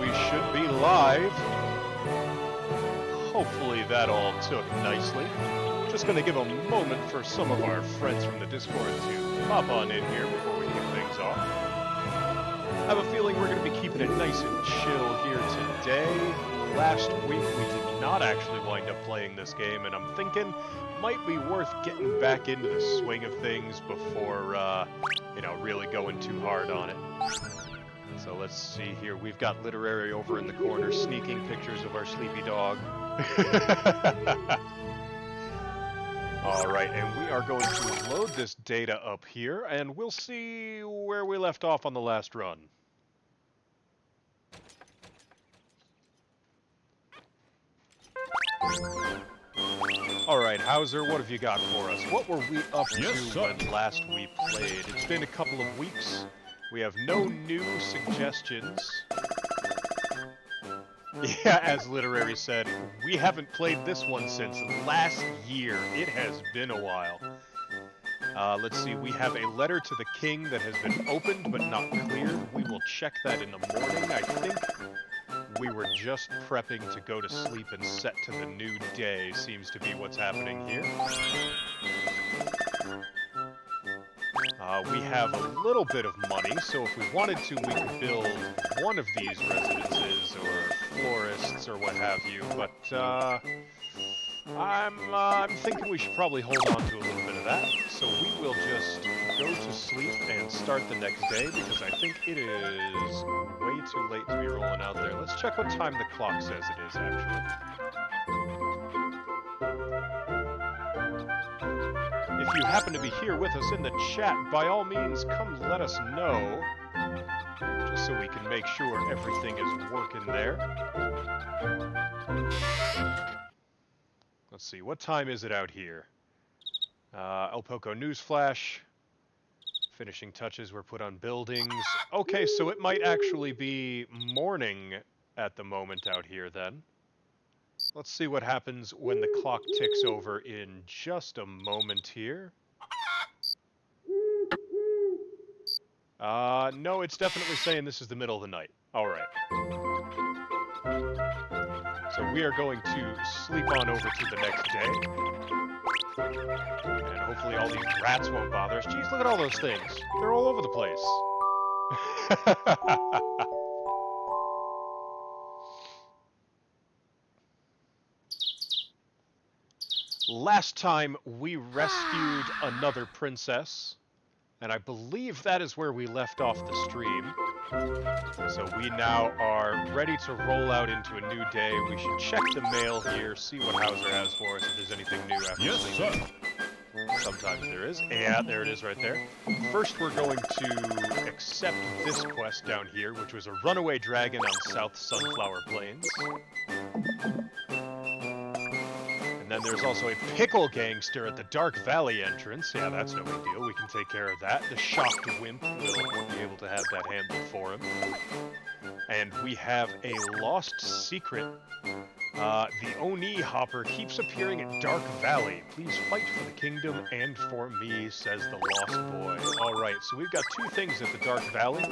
we should be live. Hopefully that all took nicely. Just going to give a moment for some of our friends from the Discord to pop on in here before we kick things off. I have a feeling we're going to be keeping it nice and chill here today. Last week we did not actually wind up playing this game, and I'm thinking it might be worth getting back into the swing of things before, really going too hard on it. So let's see here. We've got Literary over in the corner sneaking pictures of our sleepy dog. Alright, and we are going to load this data up here, and we'll see where we left off on the last run. Alright, Hauser, what have you got for us? What were we up to when last we played? It's been a couple of weeks. We have no new suggestions. Yeah, as Literary said, we haven't played this one since last year. It has been a while. Let's see, we have a letter to the king that has been opened but not cleared. We will check that in the morning. I think we were just prepping to go to sleep and set to the new day, seems to be what's happening here. We have a little bit of money, so if we wanted to, we could build one of these residences or florists or what have you, but I'm thinking we should probably hold on to a little bit of that, so we will just go to sleep and start the next day, because I think it is way too late to be rolling out there. Let's check what time the clock says it is, actually. If you happen to be here with us in the chat, by all means, come let us know, just so we can make sure everything is working there. Let's see, what time is it out here? El Poco Newsflash. Finishing touches were put on buildings. Okay, so it might actually be morning at the moment out here then. Let's see what happens when the clock ticks over in just a moment here. No, it's definitely saying this is the middle of the night. Alright. So we are going to sleep on over to the next day. And hopefully all these rats won't bother us. Jeez, look at all those things. They're all over the place. Last time, we rescued another princess, and I believe that is where we left off the stream. So we now are ready to roll out into a new day. We should check the mail here, see what Hauser has for us, if there's anything new after sleeping. Sometimes there is. Yeah, there it is right there. First, we're going to accept this quest down here, which was a runaway dragon on South Sunflower Plains. And then there's also a pickle gangster at the Dark Valley entrance. Yeah, that's no big deal. We can take care of that. The shocked wimp will be able to have that handled for him. And we have a lost secret. The Oni Hopper keeps appearing at Dark Valley. Please fight for the kingdom and for me, says the lost boy. Alright, so we've got two things at the Dark Valley,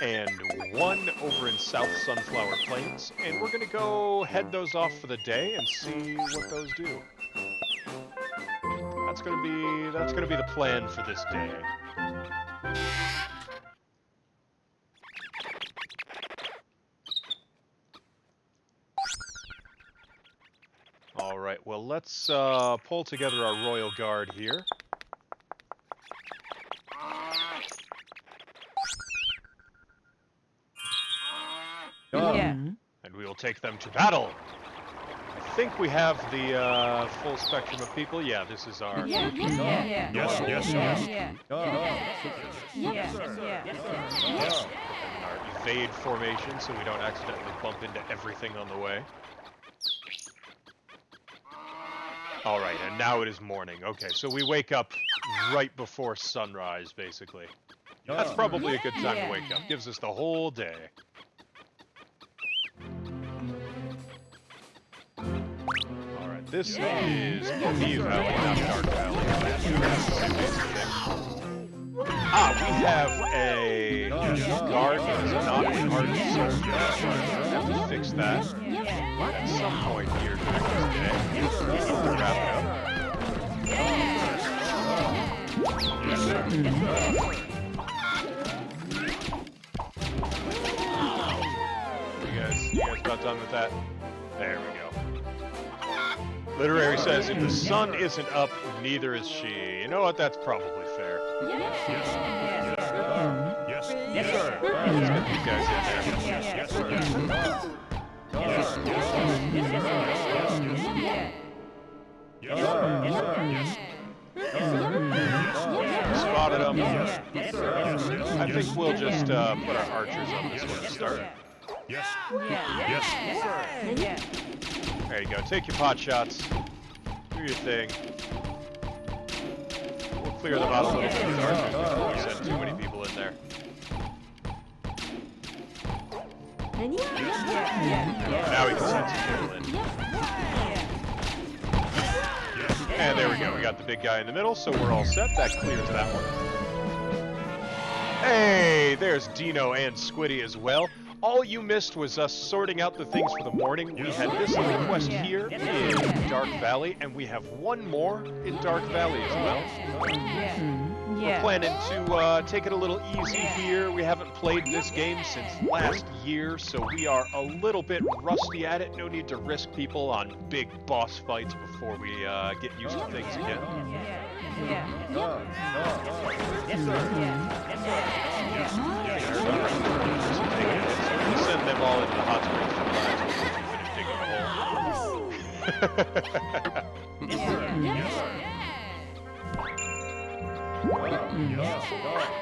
and one over in South Sunflower Plains, and we're gonna go head those off for the day and see what those do. That's gonna be the plan for this day. Alright, well let's pull together our Royal Guard here. Yeah. And we will take them to battle. I think we have the full spectrum of people. Yeah, this is our... Yeah. our evade formation, so we don't accidentally bump into everything on the way. Alright, and now it is morning. Okay, so we wake up right before sunrise, basically. That's probably a good time to wake up. Gives us the whole day. Alright, this is Levi, not Dark Valley. Ah, we have a guard that's not an artist, so we have to fix that at some point here during this day. To wrap it up. You guys about done with that? There we go. Literary says, if the sun isn't up, neither is she. You know what? That's probably fair. Yes, sir. Let's get these guys in there. Spotted them. I think we'll just put our archers on this one to start. Yes. There you go. Take your pot shots. Do your thing. We'll clear them out a little bit with archers before we send too many people in there. Now we can send some people in. And there we go. We got the big guy in the middle, so we're all set. That clears that one. Hey, there's Dino and Squiddy as well. All you missed was us sorting out the things for the morning. We had this little quest here in Dark Valley, and we have one more in Dark Valley as well. We're planning to take it a little easy here. We haven't played this game since last year, so we are a little bit rusty at it. No need to risk people on big boss fights before we get used to things again. Send them all into the hot springs for the last when we finish digging a hole.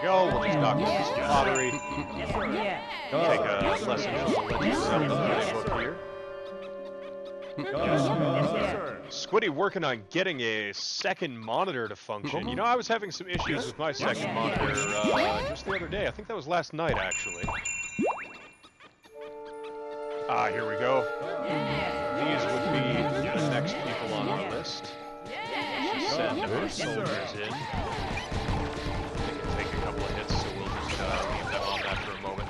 Go, we'll just knock off some pottery. Take a lesson from the Legend Zelda book here. Squiddy working on getting a second monitor to function. You know, I was having some issues with my second monitor just the other day. I think that was last night, actually. Ah, here we go. These would be the next people on our list. Just send our soldiers in. They can take a couple of hits, so we'll just leave them on that for a moment.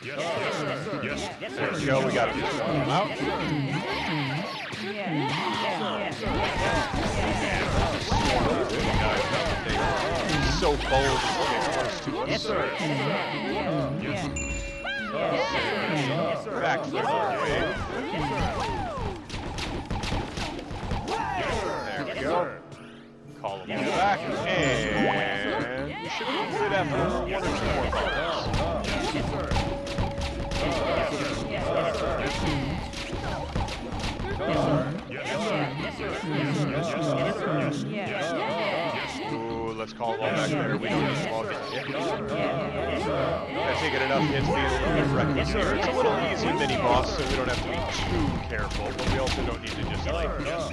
There we go, we got to just one out. So bold to get close to us. Back flip our way. There we go. Call them all back, and we should be good after one or two more Ooh, let's call them all back there. We don't need them all getting hit. I've taken enough hits being a little bit reckless here. It's a little easy mini-boss, so we don't have to be too careful, but we also don't need to just, like, cause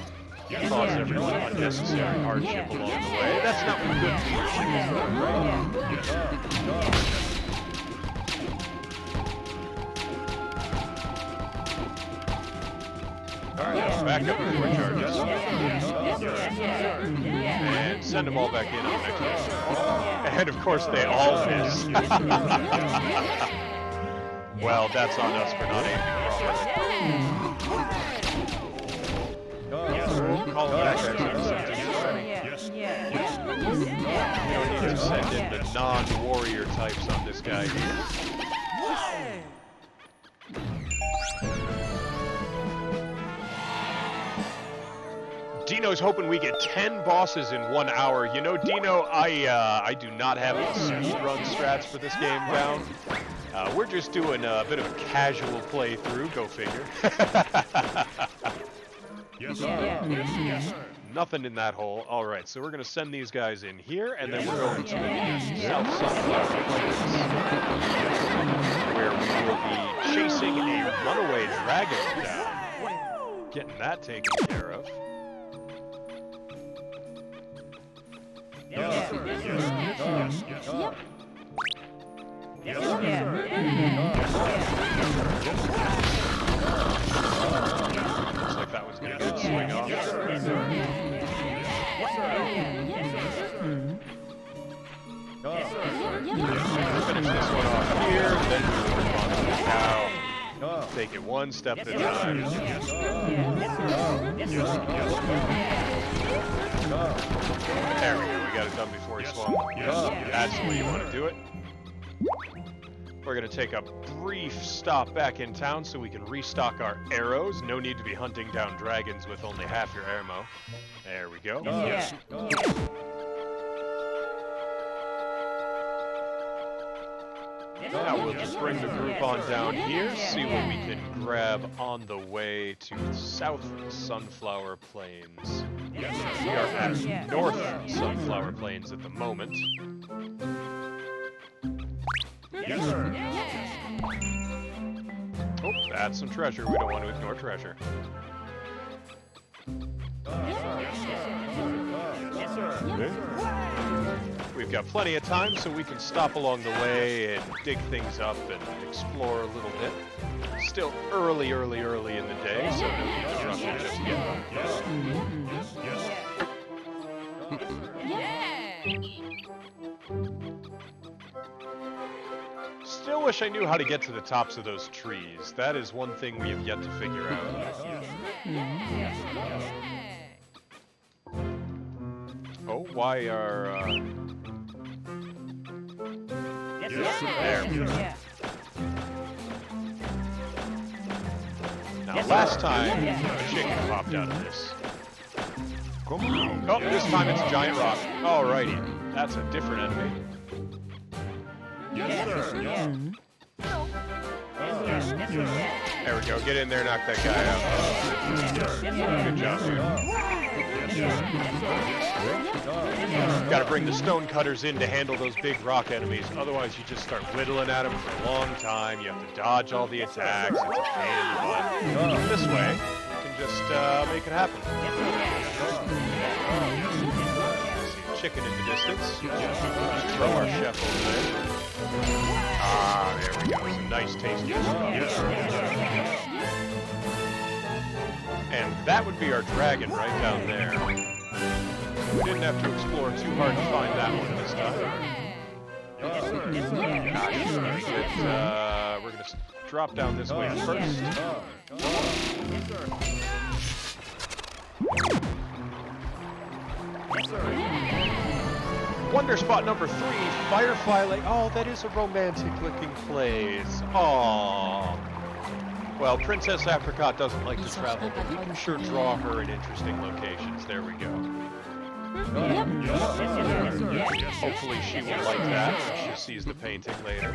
everyone unnecessary hardship along the way. That's not what good leadership is. Alright, back up before he charges. And send them all back in on the next one. And of course they all miss. Well, that's on us for not aiming properly. Call it back actually. We don't need to send in the non-warrior types on this guy here. Dino's hoping we get 10 bosses in 1 hour. You know, Dino, I do not have the speedrun strats for this game down. We're just doing a bit of a casual playthrough, go figure. Yes, sir. Nothing in that hole. All right, so we're going to send these guys in here, and then we're going to the south side, where we will be chasing a runaway dragon down. Getting that taken care of. Yes, sir. Looks like that was going to get swing off. Finish this one off here, then move on to the cow. Take it one step at a time. There we go. We got it done before he swung. That's the way you want to do it. We're going to take a brief stop back in town so we can restock our arrows. No need to be hunting down dragons with only half your ammo. There we go. Now we'll just bring the group on down here, see what we can grab on the way to South Sunflower Plains. We are at North Sunflower Plains at the moment. Oh, that's some treasure. We don't want to ignore treasure. We've got plenty of time, so we can stop along the way and dig things up and explore a little bit. Still early in the day, so no need to rush it just yet. Still wish I knew how to get to the tops of those trees. That is one thing we have yet to figure out. Oh, why are... There we go. Now, last time, a chicken popped out of this. Oh, this time it's a giant rock. Alrighty. That's a different enemy. There we go. Get in there, knock that guy out. Good job, dude. Gotta bring the stone cutters in to handle those big rock enemies. Otherwise, you just start whittling at them for a long time. You have to dodge all the attacks. It's a pain in the butt. This way, you can just make it happen. See the chicken in the distance. Just throw our chef over there. Ah, there we go. Some nice tasty stuff. And that would be our dragon right down there. We didn't have to explore too hard to find that one this time. We're going to drop down this way first. Wonder spot number 3, Firefly Lake. Oh, that is a romantic-looking place. Aww. Well, Princess Apricot doesn't like to travel, but we can sure draw her in interesting locations. There we go. Hopefully she will like that when she sees the painting later.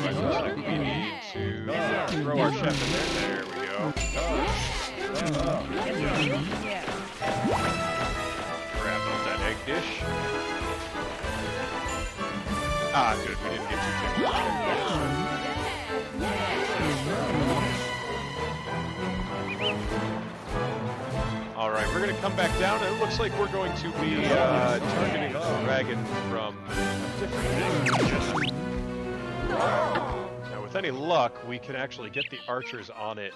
Looks like we need to throw our chef in there. There we go. Grab up that egg dish. Ah, good. We didn't get too tickled. Alright, we're going to come back down, and it looks like we're going to be targeting the dragon from a different angle. Now, with any luck, we can actually get the archers on it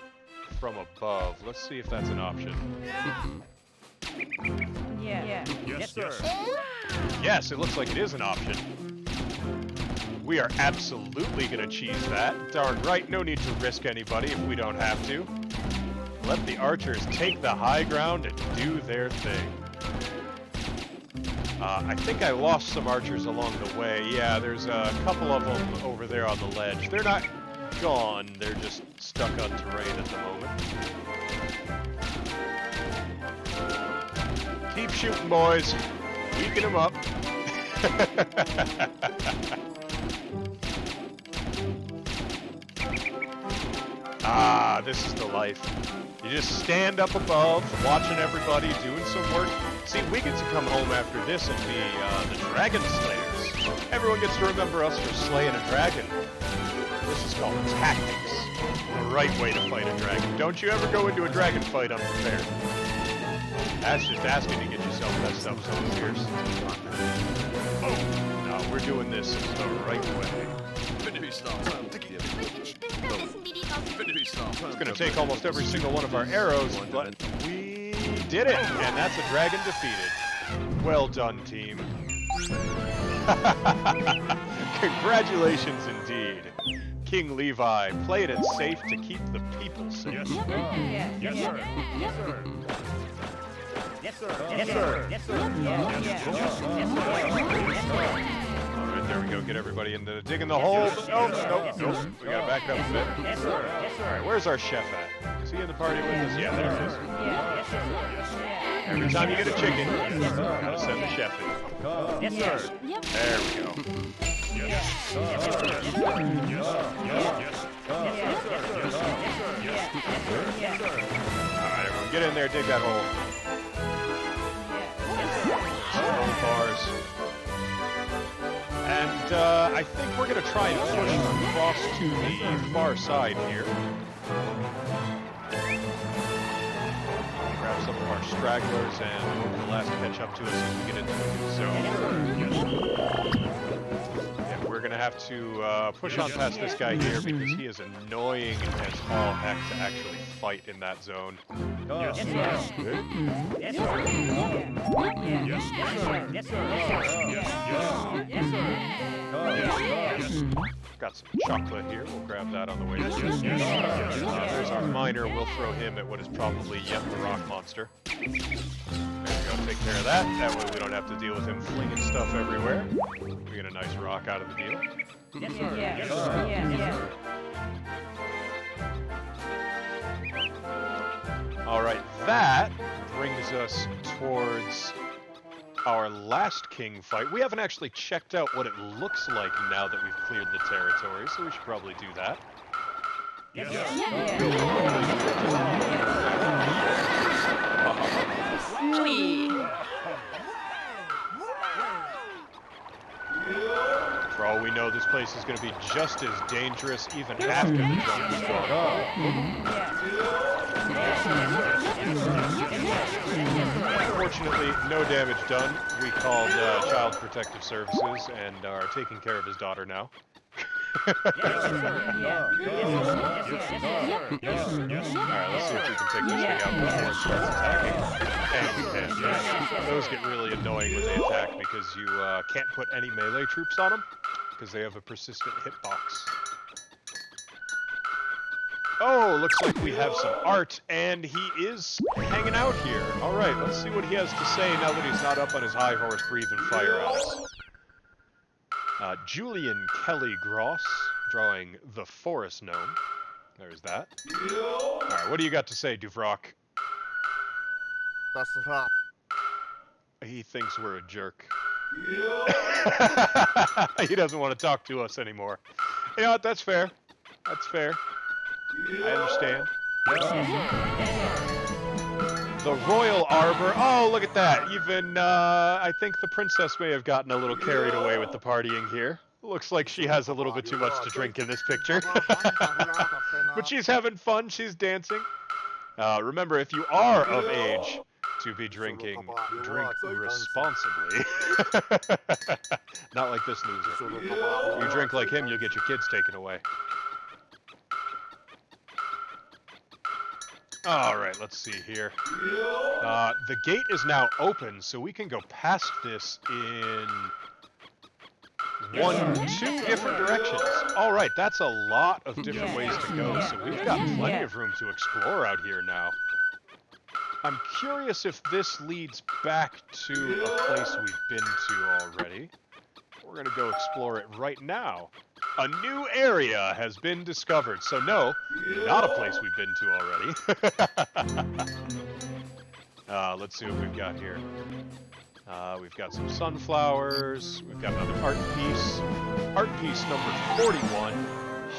from above. Let's see if that's an option. Yes, sir. Yes, it looks like it is an option. We are absolutely going to cheese that. Darn right, no need to risk anybody if we don't have to. Let the archers take the high ground and do their thing. I think I lost some archers along the way. Yeah, there's a couple of them over there on the ledge. They're not gone, they're just stuck on terrain at the moment. Keep shooting, boys. Weaken them up. Ah, this is the life. You just stand up above, watching everybody, doing some work. See, we get to come home after this and be the Dragon Slayers. Everyone gets to remember us for slaying a dragon. This is called tactics. The right way to fight a dragon. Don't you ever go into a dragon fight unprepared. That's just asking to get yourself messed up so fierce. Oh, no, we're doing this the right way. It's going to take almost every single one of our arrows, but we did it, and that's a dragon defeated. Well done, team. Congratulations indeed. King Levi played it safe to keep the people safe. Yes, sir. Yes, sir. Yes, sir. Yes, sir. Yes, sir. Yes, sir. All right, there we go. Get everybody into digging the hole. Nope. We gotta back it up a bit. Yes, sir. All right, where's our chef at? Is he in the party with us? Yeah, there he is. Yes, sir. Every time you get a chicken, you gotta send the chef in. Yes, sir. There we go. Alright, everyone, get in there, dig that hole. Bars. And I think we're gonna try and push across to the far side here. Grab some of our stragglers and hope the last catch up to us as we get into the new zone. Yeah, we're gonna have to push on past this guy here because he is annoying as all heck to actually fight in that zone. Yes, sir. Yes, sir. Yes, sir. Yes, sir. Yes, sir. Got some chocolate here. We'll grab that on the way. There's our miner. We'll throw him at what is probably yet the rock monster. There we go. Take care of that. That way we don't have to deal with him flinging stuff everywhere. We get a nice rock out of the deal. Yes, sir. Yes, sir. Yes, sir. All right, that brings us towards our last king fight. We haven't actually checked out what it looks like now that we've cleared the territory, so we should probably do that. Yes, For all we know, this place is going to be just as dangerous even after the jump is gone. Fortunately, no damage done. We called Child Protective Services and are taking care of his daughter now. Alright, let's see if we can take this thing out before it starts attacking. And those get really annoying when they attack because you can't put any melee troops on them because they have a persistent hitbox. Oh, looks like we have some art, and he is hanging out here. All right, let's see what he has to say now that he's not up on his high horse breathing fire at us. Julian Kelly Gross, drawing the Forest Gnome. There's that. All right, what do you got to say, Duvrock? He thinks we're a jerk. He doesn't want to talk to us anymore. You know what, that's fair. That's fair. I understand. The Royal Arbor. Oh, look at that. Even, I think the princess may have gotten a little carried away with the partying here. Looks like she has a little bit too much to drink in this picture. But she's having fun. She's dancing. Remember, if you are of age to be drinking, drink responsibly. Not like this loser. You drink like him, you'll get your kids taken away. All right, let's see here. The gate is now open, so we can go past this in two different directions. All right, that's a lot of different ways to go, so we've got plenty of room to explore out here now. I'm curious if this leads back to a place we've been to already. We're going to go explore it right now. A new area has been discovered. So no, not a place we've been to already. Let's see what we've got here. We've got some sunflowers. We've got another art piece. Art piece number 41,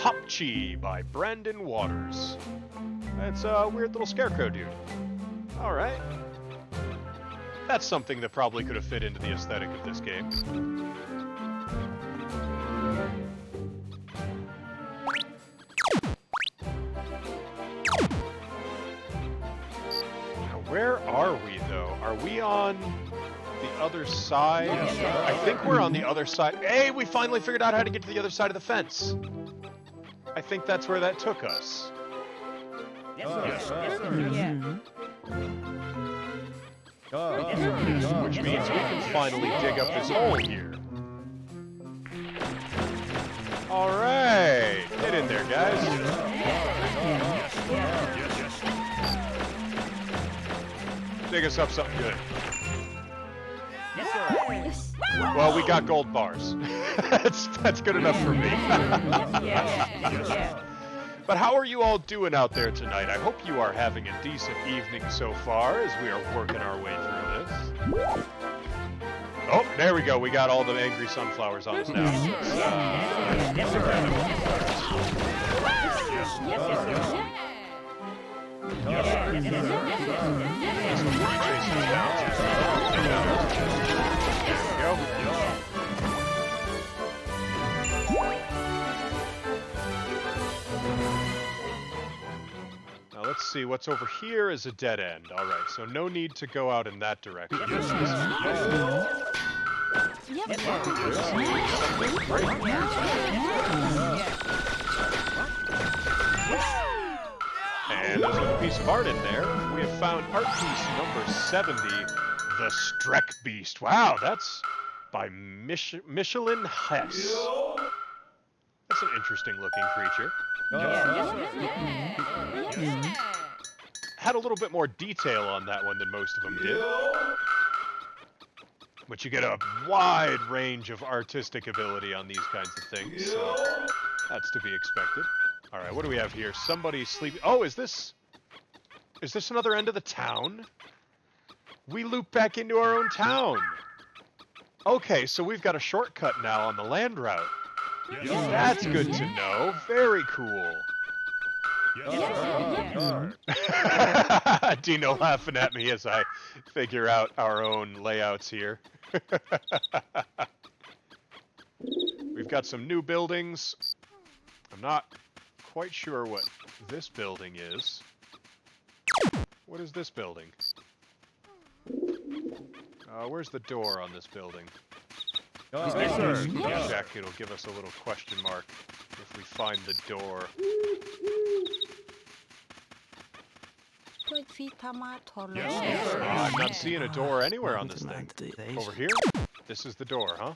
Hopchi by Brandon Waters. It's a weird little scarecrow dude. All right. That's something that probably could have fit into the aesthetic of this game. Where are we, though? Are we on the other side? I think we're on the other side. Hey, we finally figured out how to get to the other side of the fence. I think that's where that took us. Yes, sir. Yes, sir. Yeah. Which means we can finally dig up this hole here. Alright! Get in there, guys. Dig us up something good. Yes, sir. Well, we got gold bars. that's good enough for me. Yeah. But how are you all doing out there tonight? I hope you are having a decent evening so far as we are working our way through this. Oh, there we go. We got all the angry sunflowers on us now. Yes, sir. Now let's see, what's over here is a dead end. Alright, so no need to go out in that direction. And there's a piece of art in there. We have found art piece number 70, The Streck Beast. Wow, that's by Michelin Hess. That's an interesting looking creature. Had a little bit more detail on that one than most of them did. But you get a wide range of artistic ability on these kinds of things, so that's to be expected. Alright, what do we have here? Somebody sleeping. Oh, is this another end of the town? We loop back into our own town. Okay, so we've got a shortcut now on the land route. That's good to know. Very cool. Dino laughing at me as I figure out our own layouts here. We've got some new buildings. I'm not quite sure what this building is. What is this building? Where's the door on this building? Yes, sir. Check, it'll give us a little question mark if we find the door. I'm not seeing a door anywhere on this thing. Over here? This is the door, huh?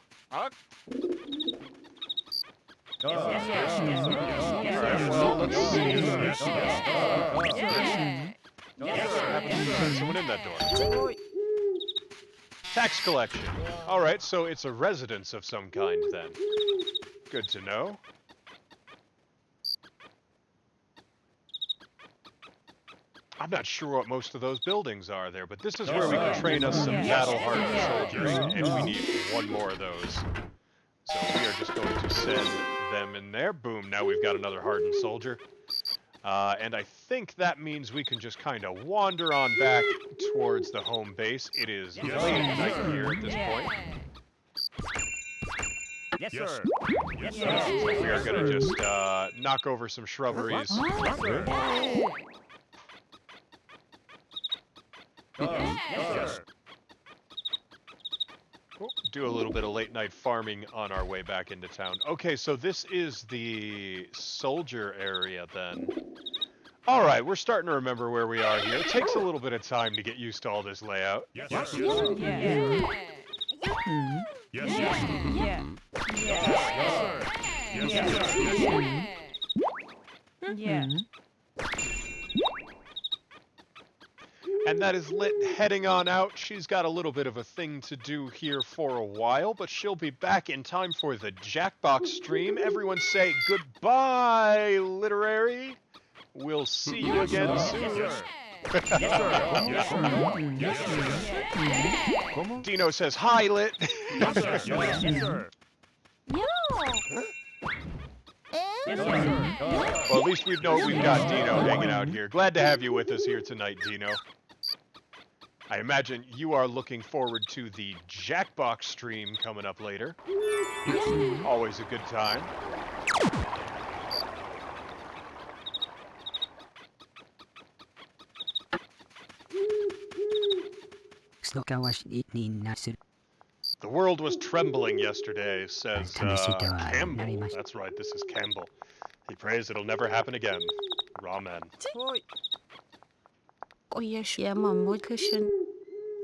Alright, well, let's see. Someone in that door. Tax collection. Alright, so it's a residence of some kind then. Good to know. I'm not sure what most of those buildings are there, but this is where we can train us some battle-hardened soldiers, and we need one more of those. So we are just going to send them in there. Boom, now we've got another hardened soldier. And I think that means we can just kind of wander on back towards the home base. It is late at night here at this point. Yes, sir. Yes, So sir. we are going to just knock over some shrubberies. Yes, sir. Oh, do a little bit of late night farming on our way back into town. Okay, so this is the soldier area then. Alright, we're starting to remember where we are here. It takes a little bit of time to get used to all this layout. Yes, sir. And that is Lit heading on out. She's got a little bit of a thing to do here for a while, but she'll be back in time for the Jackbox stream. Everyone say goodbye, Literary. We'll see you again soon. Dino says hi, Lit. Well, at least we know we've got Dino hanging out here. Glad to have you with us here tonight, Dino. I imagine you are looking forward to the Jackbox stream coming up later. Always a good time. The world was trembling yesterday, says Campbell. That's right, this is Campbell. He prays it'll never happen again. Ramen.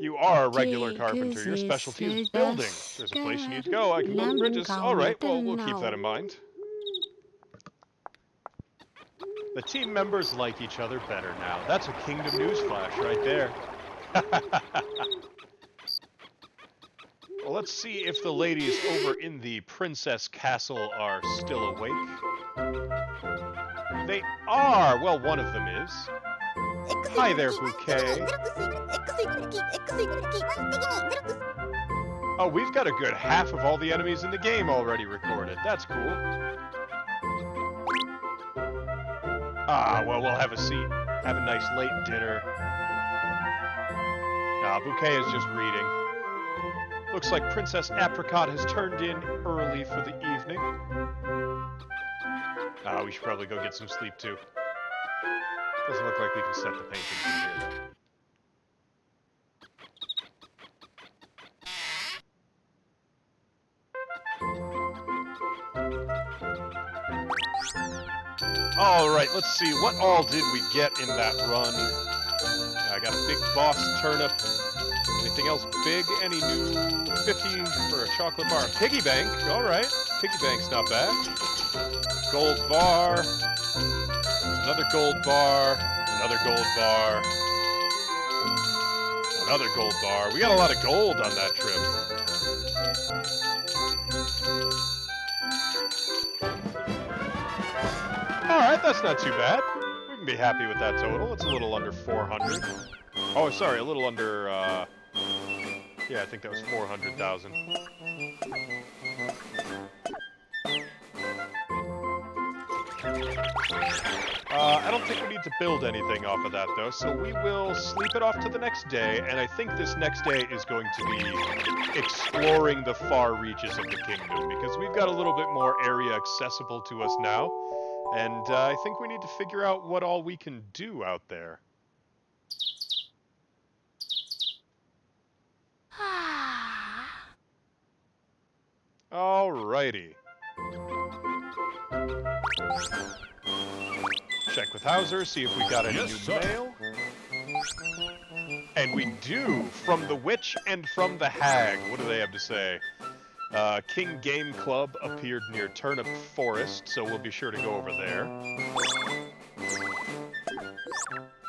You are a regular carpenter. Your specialty is building. There's a place you need to go. I can build bridges. All right, well, we'll keep that in mind. The team members like each other better now. That's a Kingdom newsflash right there. Well, let's see if the ladies over in the Princess Castle are still awake. They are! Well, one of them is. Hi there, Bouquet. Oh, we've got a good half of all the enemies in the game already recorded. That's cool. Ah, well, we'll have a seat. Have a nice late dinner. Ah, Bouquet is just reading. Looks like Princess Apricot has turned in early for the evening. Ah, we should probably go get some sleep, too. Doesn't look like we can set the paintings in here, though. Alright, let's see. What all did we get in that run? I got a big boss turnip. Anything else big? Any new 50 for a chocolate bar? Piggy bank. Alright. Piggy bank's not bad. Gold bar. Another gold bar. Another gold bar. Another gold bar. We got a lot of gold on that trip. Alright, that's not too bad. We can be happy with that total. It's a little under 400. Oh, sorry, a little under, yeah, I think that was 400,000. I don't think we need to build anything off of that, though, so we will sleep it off to the next day, and I think this next day is going to be exploring the far reaches of the kingdom, because we've got a little bit more area accessible to us now, and I think we need to figure out what all we can do out there. Alrighty. Check with Hauser, see if we got any new mail. And we do, from the Witch and from the Hag. What do they have to say? King Game Club appeared near Turnip Forest, so we'll be sure to go over there.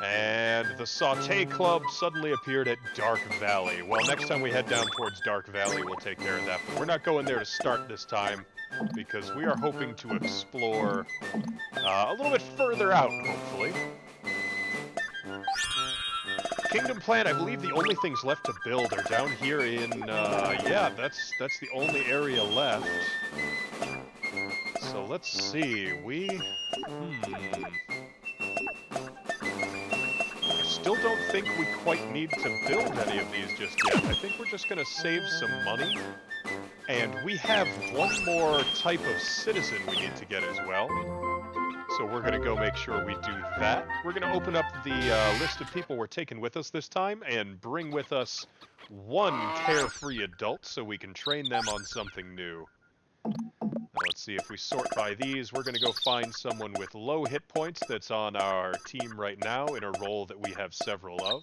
And the Sauté Club suddenly appeared at Dark Valley. Well, next time we head down towards Dark Valley, we'll take care of that. But we're not going there to start this time, because we are hoping to explore a little bit further out, hopefully. Kingdom Plan, I believe the only things left to build are down here in, yeah, that's the only area left. So let's see, I still don't think we quite need to build any of these just yet. I think we're just going to save some money. And we have one more type of citizen we need to get as well. So we're going to go make sure we do that. We're going to open up the list of people we're taking with us this time and bring with us one carefree adult so we can train them on something new. Now let's see if we sort by these. We're going to go find someone with low hit points that's on our team right now in a role that we have several of.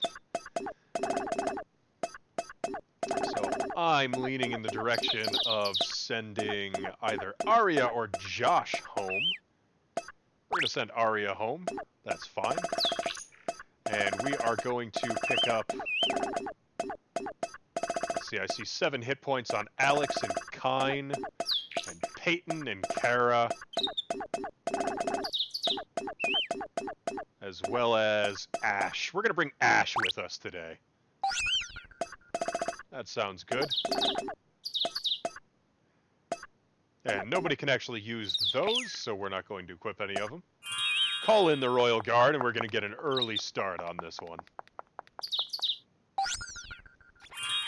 So I'm leaning in the direction of sending either Arya or Josh home. We're going to send Arya home. That's fine. And we are going to pick up... Let's see, I see 7 hit points on Alex and Kine, and Peyton and Kara, as well as Ash. We're going to bring Ash with us today. That sounds good. And nobody can actually use those, so we're not going to equip any of them. Call in the Royal Guard, and we're going to get an early start on this one.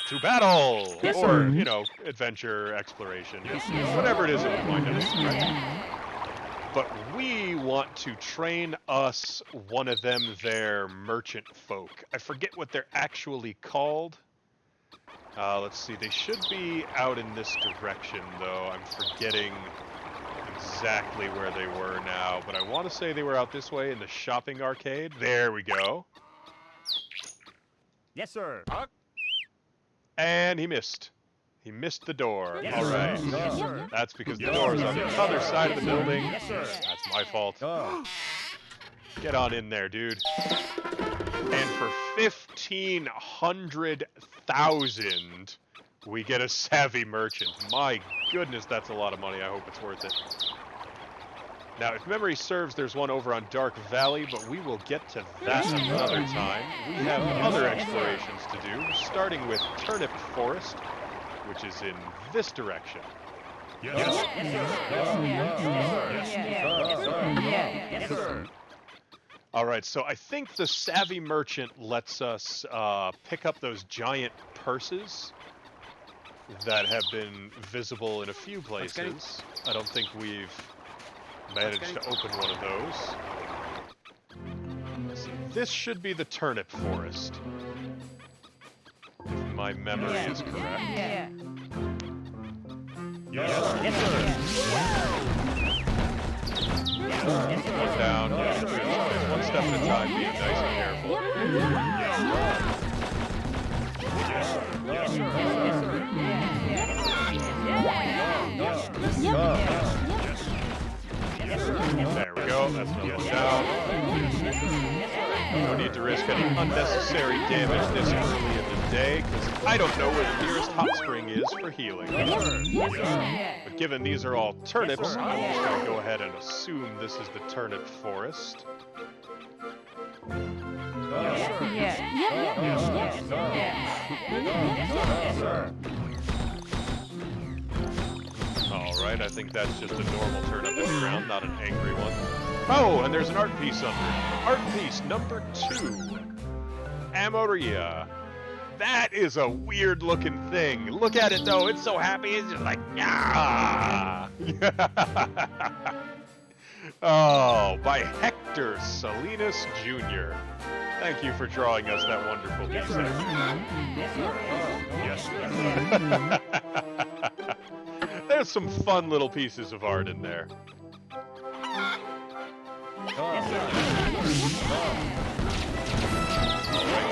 To battle! Yes, or, sir. you know, adventure, exploration, Yes, whatever it is that we're going to do, right? But we want to train us one of them there merchant folk. I forget what they're actually called. Let's see, they should be out in this direction, though. I'm forgetting exactly where they were now, but I want to say they were out this way in the shopping arcade. There we go. Yes, sir. And he missed. He missed the door. Yes, All sir. right. Yes, sir. That's because the Yes, door is sir. on the Yes, other sir. side of the Yes, sir. building. Yes, sir. That's my fault. Go. Get on in there, dude. And for 15,000, we get a savvy merchant. My goodness, that's a lot of money. I hope it's worth it. Now, if memory serves, there's one over on Dark Valley, but we will get to that another time. We have other explorations to do, starting with Turnip Forest, which is in this direction. Yes, sir. Yes, sir. Yes, sir. All right, so I think the Savvy Merchant lets us pick up those giant purses that have been visible in a few places. I don't think we've managed to open one of those. So this should be the Turnip Forest, if my memory is correct. Yeah. Yes, sir. Yes, sir. One down, one step at a time, being nice and careful. There we go, that's another one down. No need to risk any unnecessary damage this early in the day, because I don't know where the nearest hot spring is for healing. But given these are all turnips, I'm just going to go ahead and assume this is the Turnip Forest. Alright, I think that's just a normal turnip in the ground, not an angry one. Oh, and there's an art piece under it. Art piece number 2. Amoria. That is a weird looking thing. Look at it though, it's so happy, it's just like, yeah. Oh, by Hector Salinas Jr. Thank you for drawing us that wonderful piece. Yes, There's some fun little pieces of art in there. Alright,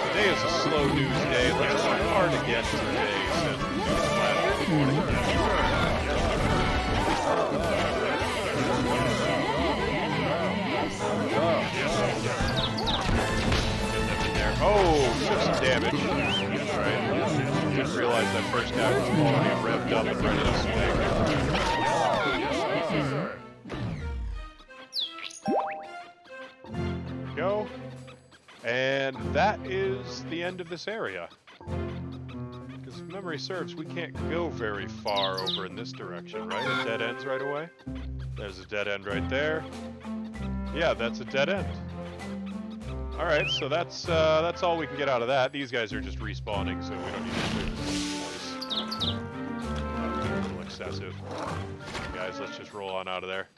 today is a slow news day. Let's start art again today, says the news last morning. Oh, took some damage. Alright. Didn't realize that first guy was already revved up and ready to swing. Go. And that is the end of this area. Because if memory serves, we can't go very far over in this direction, right? It dead ends right away. There's a dead end right there. Yeah, that's a dead end. Alright, so that's all we can get out of that. These guys are just respawning, so we don't need to clear this place twice. That was a little excessive. Guys, let's just roll on out of there.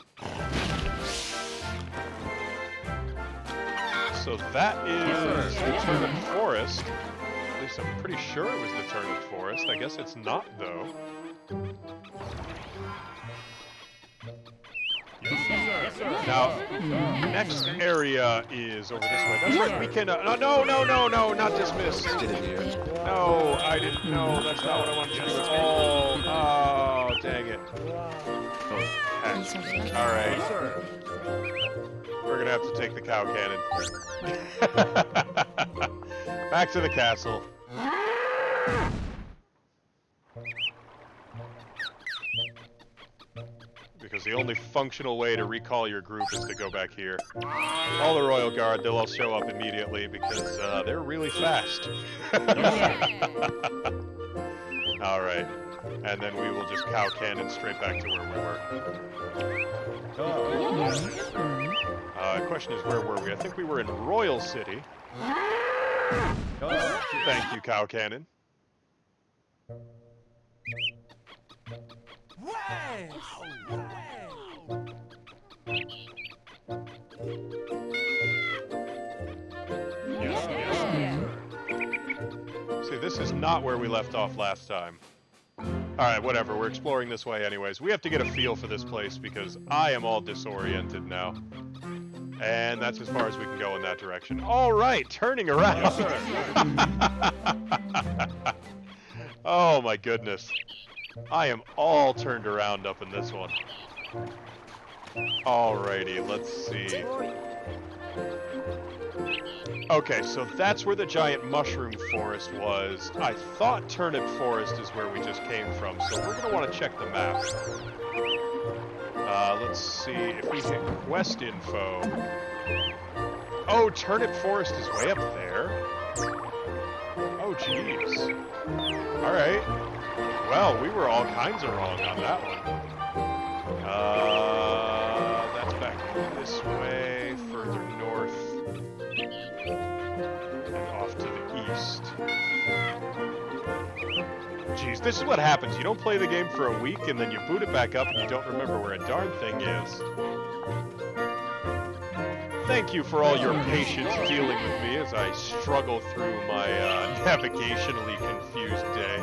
So that is the Turnip Forest. At least I'm pretty sure it was the Turnip Forest. I guess it's not, though. Now, next area is over this way. That's right, we can, no, not dismiss. No, I didn't know, that's not what I wanted to do at all. Oh, dang it. Alright. We're gonna have to take the cow cannon. Back to the castle. Because the only functional way to recall your group is to go back here. All the Royal Guard, they'll all show up immediately because they're really fast. Alright. And then we will just cow cannon straight back to where we were. The question is, where were we? I think we were in Royal City. Thank you, cow cannon. See, this is not where we left off last time. Alright, whatever. We're exploring this way anyways. We have to get a feel for this place because I am all disoriented now. And that's as far as we can go in that direction. Alright, turning around. Oh my goodness. I am all turned around up in this one. Alrighty, let's see. Okay, so that's where the giant mushroom forest was. I thought Turnip Forest is where we just came from, so we're going to want to check the map. Let's see if we hit quest info. Oh, Turnip Forest is way up there. Oh, jeez. Alright. Well, we were all kinds of wrong on that one. That's back this way, further north, and off to the east. Jeez, this is what happens. You don't play the game for a week, and then you boot it back up, and you don't remember where a darn thing is. Thank you for all your patience dealing with me as I struggle through my navigationally confused day.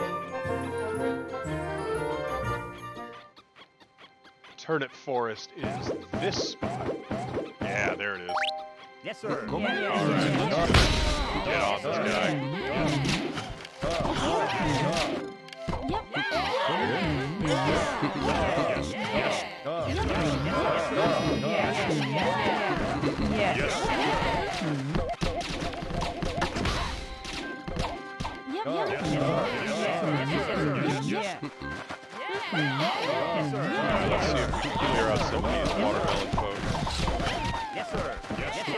Turnip Forest is this spot. Yeah, there it is. Yes, sir. Alright, let's get on this guy. Let's see if we can clear out some of these watermelon folks. Yes, sir. Yes, sir.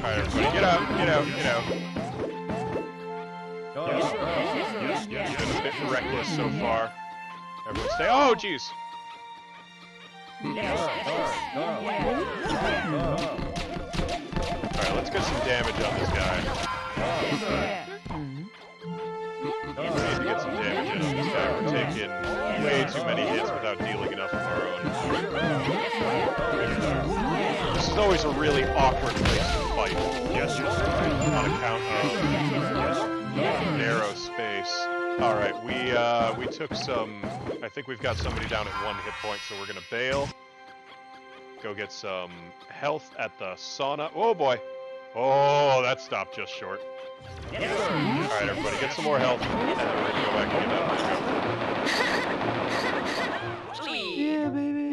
Alright, everybody, get out, get out, get out. It's been a bit reckless so far. Everyone stay. Oh, jeez. Alright, let's get some damage on this guy. We need to get some damage in on this guy. We're taking way too many hits without dealing enough of our own. This is always a really awkward place to fight. Yes, on account of narrow space. Alright, we took some... I think we've got somebody down at 1 hit point, so we're gonna bail. Go get some health at the sauna. Oh boy! Oh, that stopped just short. Alright, everybody, get some more health, and then we're gonna go back and get that. Yeah, baby.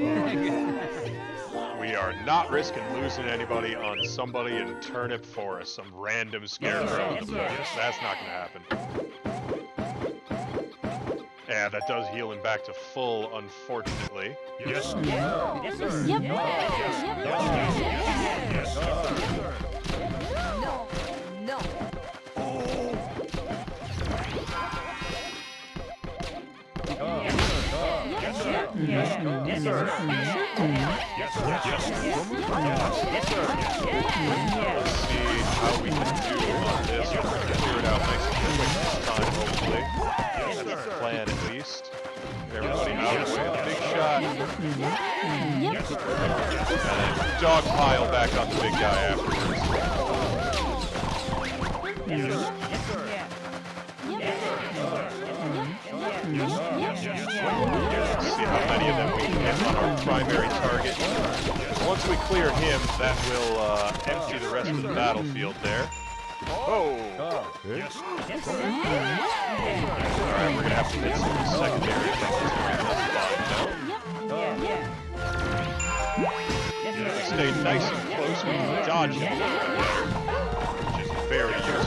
We are not risking losing anybody on somebody in Turnip Forest, some random scarecrow in the forest. That's not gonna happen. Yeah, that does heal him back to full, unfortunately. Yes, sir. Yes, sir. Yep. Yes, sir. No. Yes, sir. Yes, sir. Yes, sir. Yes, sir. Let's see how we can do on this. We're going to clear it out nice and quick this time, hopefully. That's the plan, at least. Get everybody out of the way. The big shot. And then dog pile back on the big guy afterwards. Let's see how many of them we can hit on our primary target. Once we clear him, that will empty the rest of the battlefield there. Oh! Yes. Alright, we're gonna have to hit some of the secondary things. Stay nice and close when you dodge him, which is very useful.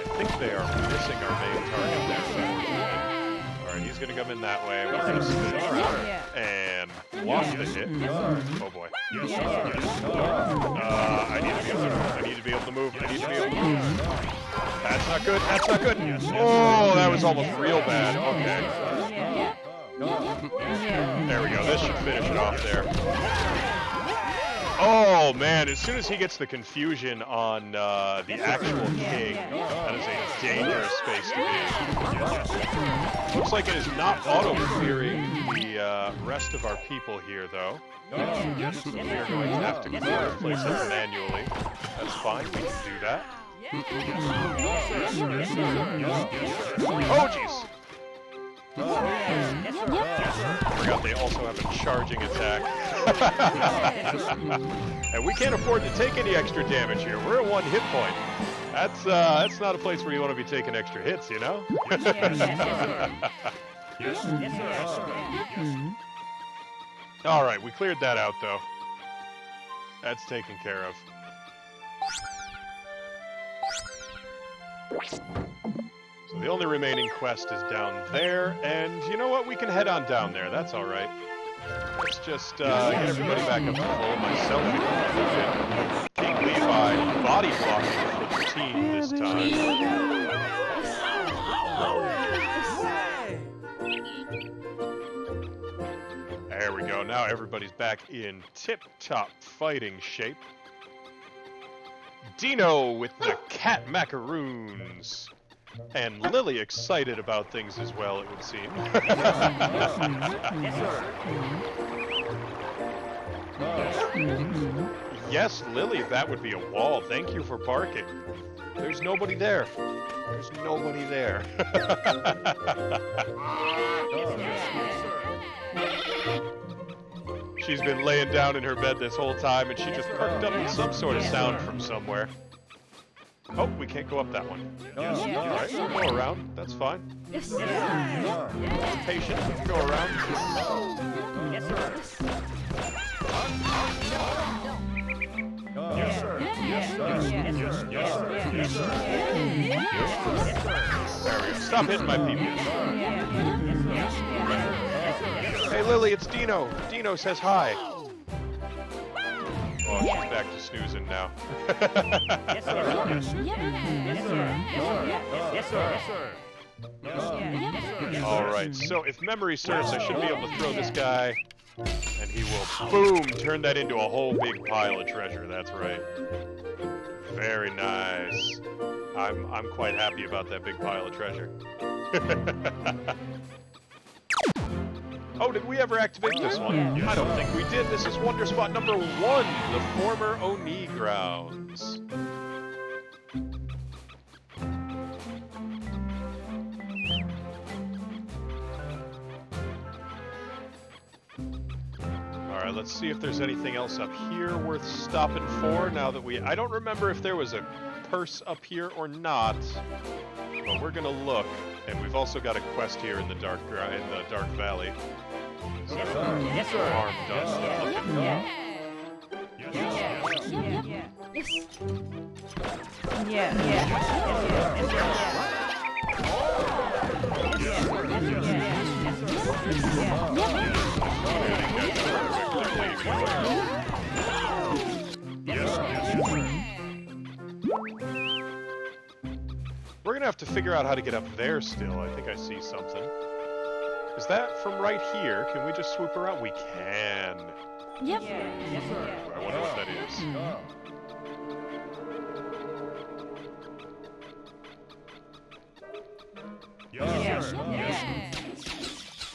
I think they are missing our main target there. Alright, he's gonna come in that way. We're gonna spin around and block the hit. Oh boy. I need to be able to move. That's not good. Oh, that was almost real bad. Okay. There we go. This should finish it off there. Oh man, as soon as he gets the confusion on the actual king, that is a dangerous space to be in. Looks like it is not auto-clearing the rest of our people here, though. So we are going to have to clear this place up manually. That's fine, we can do that. Oh jeez! Forgot they also have a charging attack. And we can't afford to take any extra damage here. We're at 1 hit point. That's not a place where you want to be taking extra hits, you know? Alright, we cleared that out though. That's taken care of. So the only remaining quest is down there, and you know what? We can head on down there. That's all right. Let's just get everybody back up to full. Myself included. King Levi body blocking for the team this time. There we go. Now everybody's back in tip-top fighting shape. Dino with the cat macaroons. And Lily excited about things as well, it would seem. Yes, Lily, that would be a wall. Thank you for barking. There's nobody there. There's nobody there. She's been laying down in her bed this whole time, and she just perked up with some sort of sound from somewhere. Oh, we can't go up that one. Alright, we'll go around. That's fine. Patient, we can go around. There we go. Stop hitting my people. Hey Lily, it's Dino. Dino says hi. Oh, she's back to snoozing now. Alright, so if memory serves, I should be able to throw this guy, and he will, boom, turn that into a whole big pile of treasure. That's right. Very nice. I'm quite happy about that big pile of treasure. Oh, did we ever activate this one? I don't think we did. This is Wonder Spot number 1, the former Oni grounds. Alright, let's see if there's anything else up here worth stopping for now that we... I don't remember if there was a purse up here or not, but we're gonna look. And we've also got a quest here in the Dark Valley. So, Yes, sir. Farm done. We're gonna have to figure out how to get up there still. I think I see something. Is that from right here? Can we just swoop around? We can. Yep. I wonder what that is.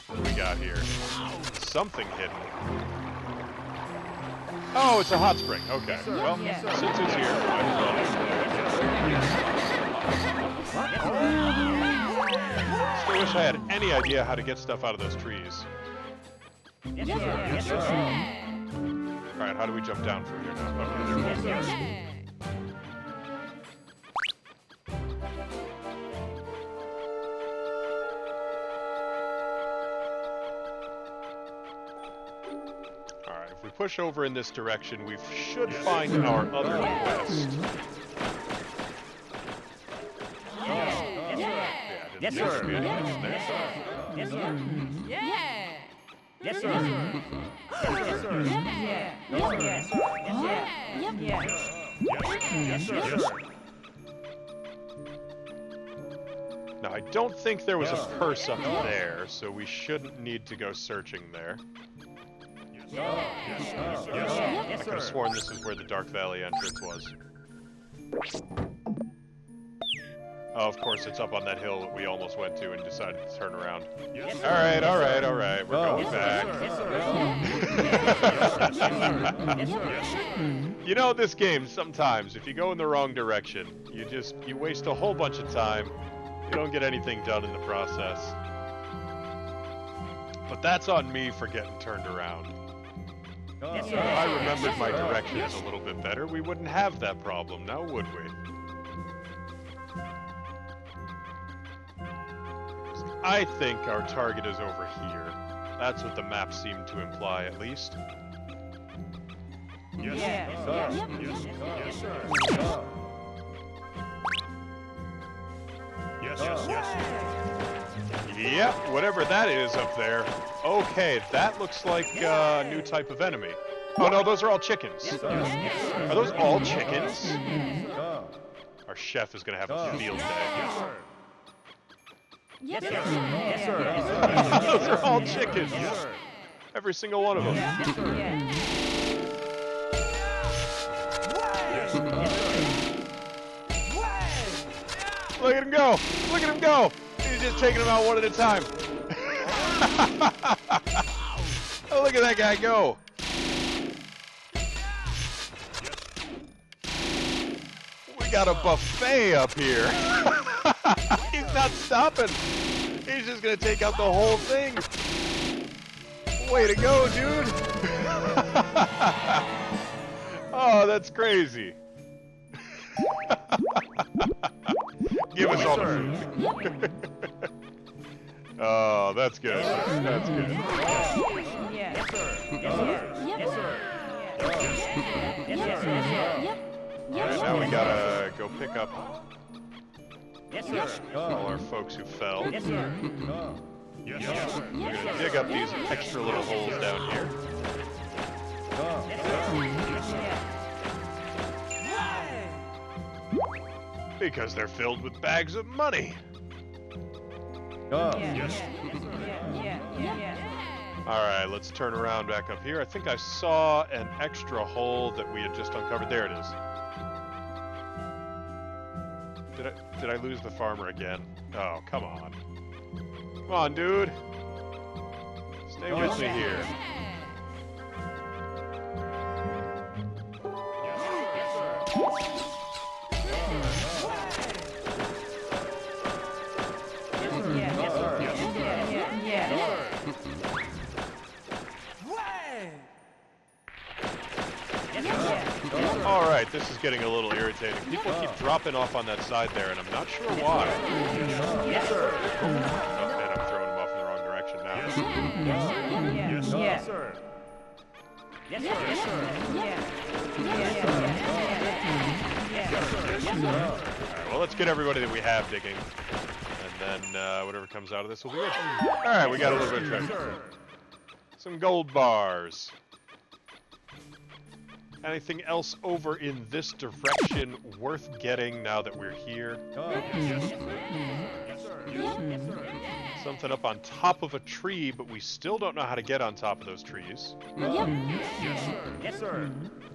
What do we got here? Something hidden. Oh, it's a hot spring. Okay. Well, since it's here, might as well. Still wish I had any idea how to get stuff out of those trees. Alright, how do we jump down from here now? Okay, there we go. Alright, if we push over in this direction, we should find our other quest. Yes, sir. Yes, sir. Yes, sir. Now, I don't think there was a purse up there, so we shouldn't need to go searching there. I could have sworn this is where the Dark Valley entrance was. Oh, of course, it's up on that hill that we almost went to and decided to turn around. Alright, alright, alright. We're going back. You know, this game, sometimes, if you go in the wrong direction, you waste a whole bunch of time. You don't get anything done in the process. But that's on me for getting turned around. If I remembered my directions a little bit better, we wouldn't have that problem, now would we? I think our target is over here. That's what the map seemed to imply, at least. Yep, whatever that is up there. Okay, that looks like a new type of enemy. Oh no, those are all chickens. Are those all chickens? Our chef is gonna have a field day. Those are all chickens. Every single one of them. Look at him go! Look at him go! He's just taking them out one at a time. Oh, look at that guy go! We got a buffet up here. He's not stopping. He's just gonna take out the whole thing. Way to go, dude! Oh, that's crazy. Give us all the food. Oh, that's good. That's good. Alright, now we gotta go pick up all our folks who fell. We're gonna dig up these extra little holes down here. Because they're filled with bags of money. Alright, let's turn around back up here. I think I saw an extra hole that we had just uncovered. There it is. Did I lose the farmer again? Oh, come on. Come on, dude. Stay with me here. Alright, this is getting a little irritating. People keep dropping off on that side there, and I'm not sure why. Oh, man, I'm throwing them off in the wrong direction now. Alright, well, let's get everybody that we have digging. And then whatever comes out of this will be good. Alright, we got a little bit of treasure. Some gold bars. Anything else over in this direction worth getting now that we're here? Something up on top of a tree, but we still don't know how to get on top of those trees.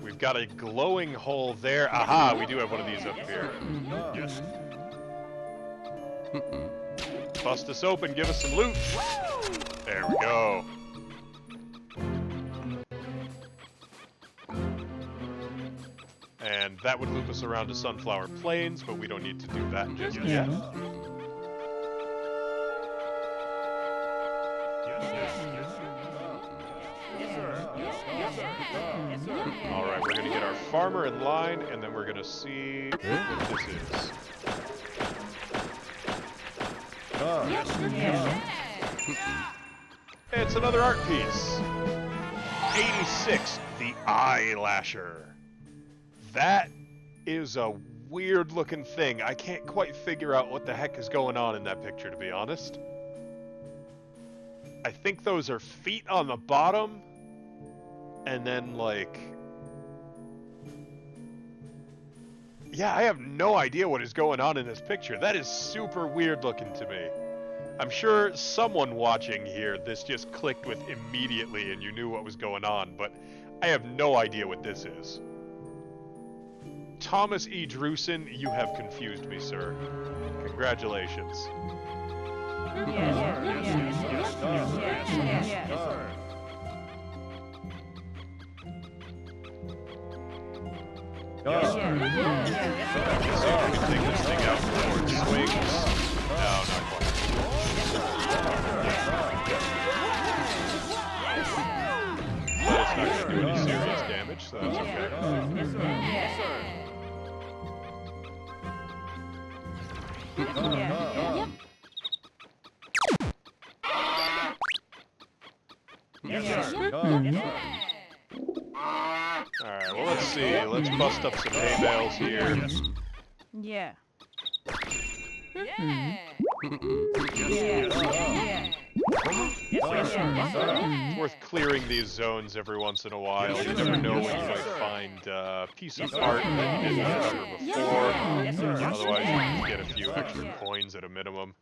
We've got a glowing hole there. Aha, we do have one of these up here. Bust us open, give us some loot. There we go. And that would loop us around to Sunflower Plains, but we don't need to do that just yet. Alright, we're going to get our farmer in line, and then we're going to see what this is. It's another art piece. 86, the Eyelasher. That is a weird looking thing. I can't quite figure out what the heck is going on in that picture, to be honest. I think those are feet on the bottom, and then like... yeah, I have no idea what is going on in this picture. That is super weird looking to me. I'm sure someone watching here, this just clicked with immediately and you knew what was going on, but I have no idea what this is. Thomas E. Drusen, you have confused me, sir. Congratulations. Yes, See if we can take this thing out before it swings. No, not quite. But it's not going to do any serious damage, so that's okay. Alright, well let's see. Let's bust up some hay bales here. Yeah. It's worth clearing these zones every once in a while. You never know when you might find a piece of art that you didn't discover before. Otherwise, you can get a few extra coins at a minimum.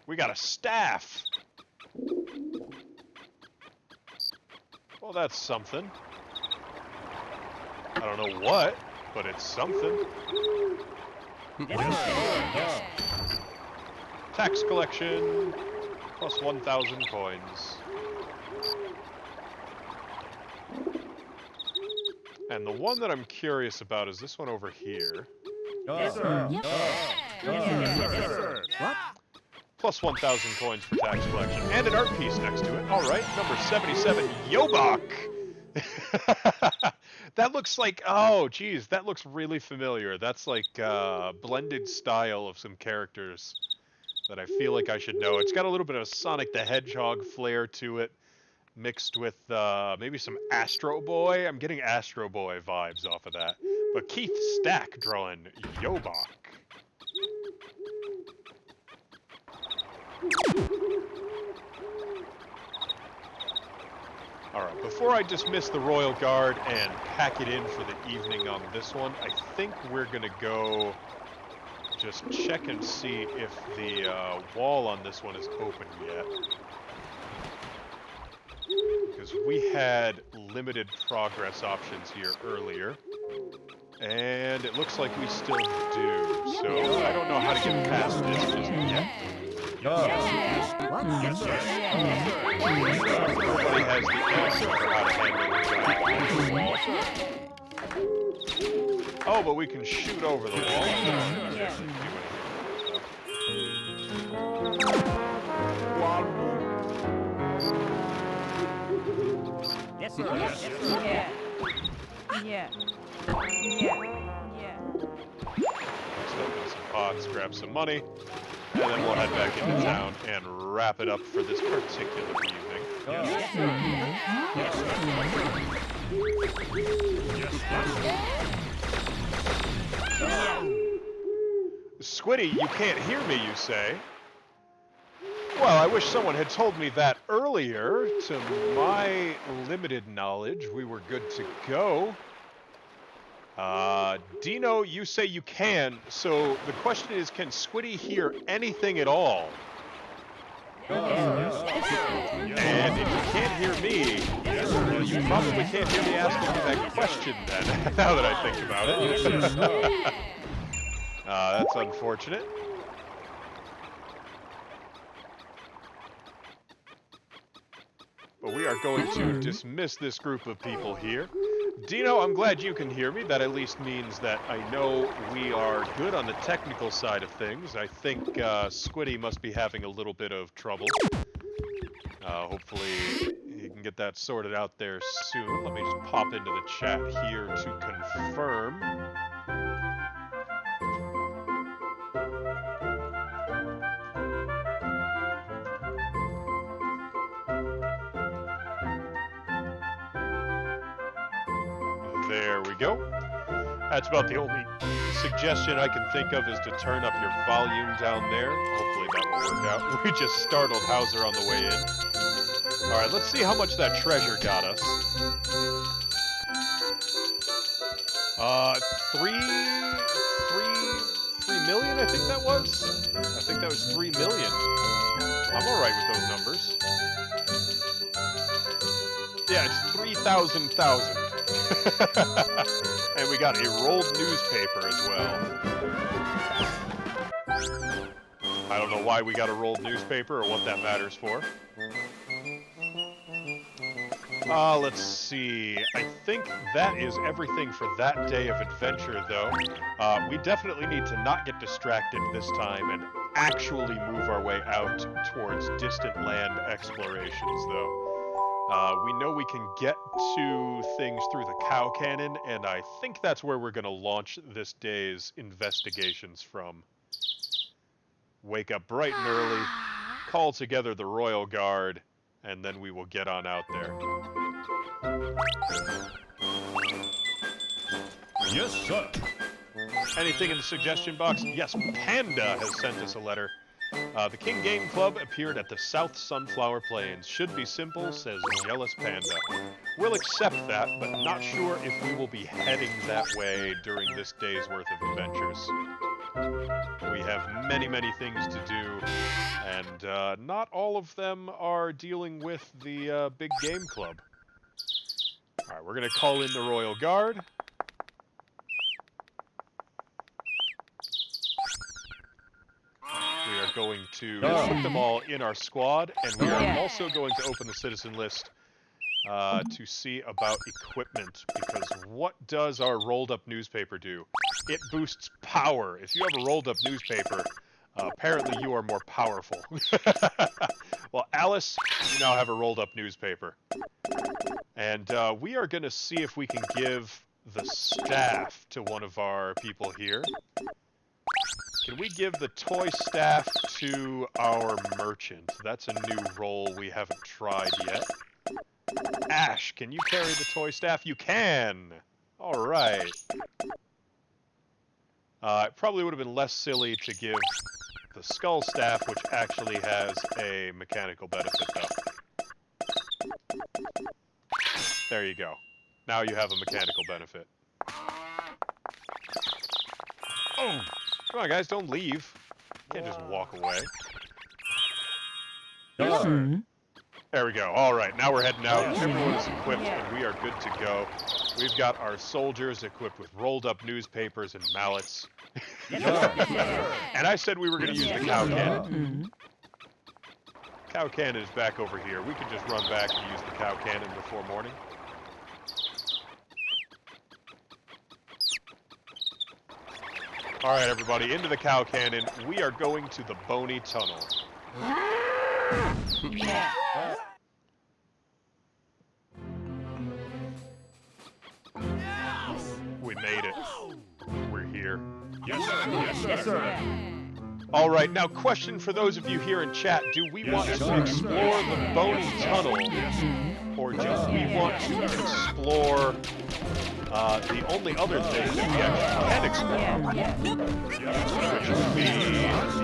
We got a staff! Well, that's something. I don't know what, but it's something. Tax collection, plus 1,000 coins. And the one that I'm curious about is this one over here. What? Plus 1,000 coins for tax collection. And an art piece next to it. Alright, number 77, Yobak! That looks like, oh geez, that looks really familiar. That's like blended style of some characters that I feel like I should know. It's got a little bit of Sonic the Hedgehog flair to it, mixed with maybe some Astro Boy. I'm getting Astro Boy vibes off of that. But Keith Stack drawing Yobak. Alright, before I dismiss the Royal Guard and pack it in for the evening on this one, I think we're gonna go just check and see if the wall on this one is open yet. Because we had limited progress options here earlier. And it looks like we still do, so I don't know how to get past this just yet. What? Everybody has the answer for how to handle the giant. Oh, but we can shoot over the wall. Yes, sir. Let's open some pots, grab some money, and then we'll head back into town and wrap it up for this particular evening. Squiddy, you can't hear me, you say? Well, I wish someone had told me that earlier. To my limited knowledge, we were good to go. Dino, you say you can, so the question is, can Squiddy hear anything at all? And if you can't hear me, well, you probably can't hear me asking you that question then, now that I think about it. That's unfortunate. But we are going to dismiss this group of people here. Dino, I'm glad you can hear me. That at least means that I know we are good on the technical side of things. I think Squiddy must be having a little bit of trouble. Hopefully he can get that sorted out there soon. Let me just pop into the chat here to confirm. There we go. That's about the only suggestion I can think of is to turn up your volume down there. Hopefully that will work out. We just startled Hauser on the way in. Alright, let's see how much that treasure got us. 3 million, I think that was? I think that was 3 million. I'm alright with those numbers. Yeah, it's 3,000,000. And we got a rolled newspaper as well. I don't know why we got a rolled newspaper or what that matters for. Let's see. I think that is everything for that day of adventure, though. We definitely need to not get distracted this time and actually move our way out towards distant land explorations, though. We know we can get to things through the cow cannon, and I think that's where we're going to launch this day's investigations from. Wake up bright and early, call together the Royal Guard, and then we will get on out there. Yes, sir. Anything in the suggestion box? Yes, Panda has sent us a letter. The King Game Club appeared at the South Sunflower Plains. Should be simple, says Jealous Panda. We'll accept that, but not sure if we will be heading that way during this day's worth of adventures. We have many, many things to do, and not all of them are dealing with the Big Game Club. Alright, we're going to call in the Royal Guard. We are going to put them all in our squad, and we are also going to open the citizen list to see about equipment, because what does our rolled-up newspaper do? It boosts power. If you have a rolled-up newspaper, apparently you are more powerful. Well, Alice, you now have a rolled-up newspaper. And we are going to see if we can give the staff to one of our people here. Can we give the toy staff to our merchant? That's a new role we haven't tried yet. Ash, can you carry the toy staff? You can! Alright. It probably would have been less silly to give the skull staff, which actually has a mechanical benefit, though. There you go. Now you have a mechanical benefit. Oh! Come on, guys, don't leave. You can't just walk away. Yes, sir. There we go. All right, now we're heading out. Everyone is equipped, and we are good to go. We've got our soldiers equipped with rolled-up newspapers and mallets. And I said we were going to use the cow cannon. Cow cannon is back over here. We can just run back and use the cow cannon before morning. All right, everybody, into the cow cannon. We are going to the Bony Tunnel. We made it. We're here. Yes, sir. Yes, sir. Yes, sir. All right, now question for those of you here in chat. Do we want to explore the Bony Tunnel, or do we want to explore the only other thing that we actually can explore, which would be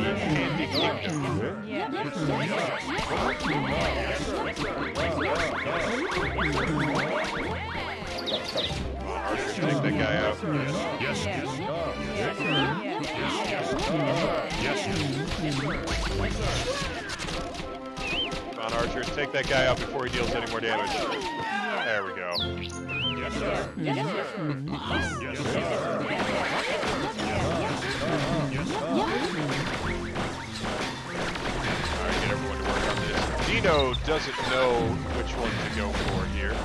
the Candy Kingdom? Take that guy out. Yes, yes. Yes, Come on, Archer, take that guy out before he deals any more damage. There we go. yes, sir. Yes, sir. Yes, sir. Alright, get everyone to work on this. Dino doesn't know which one to go for here.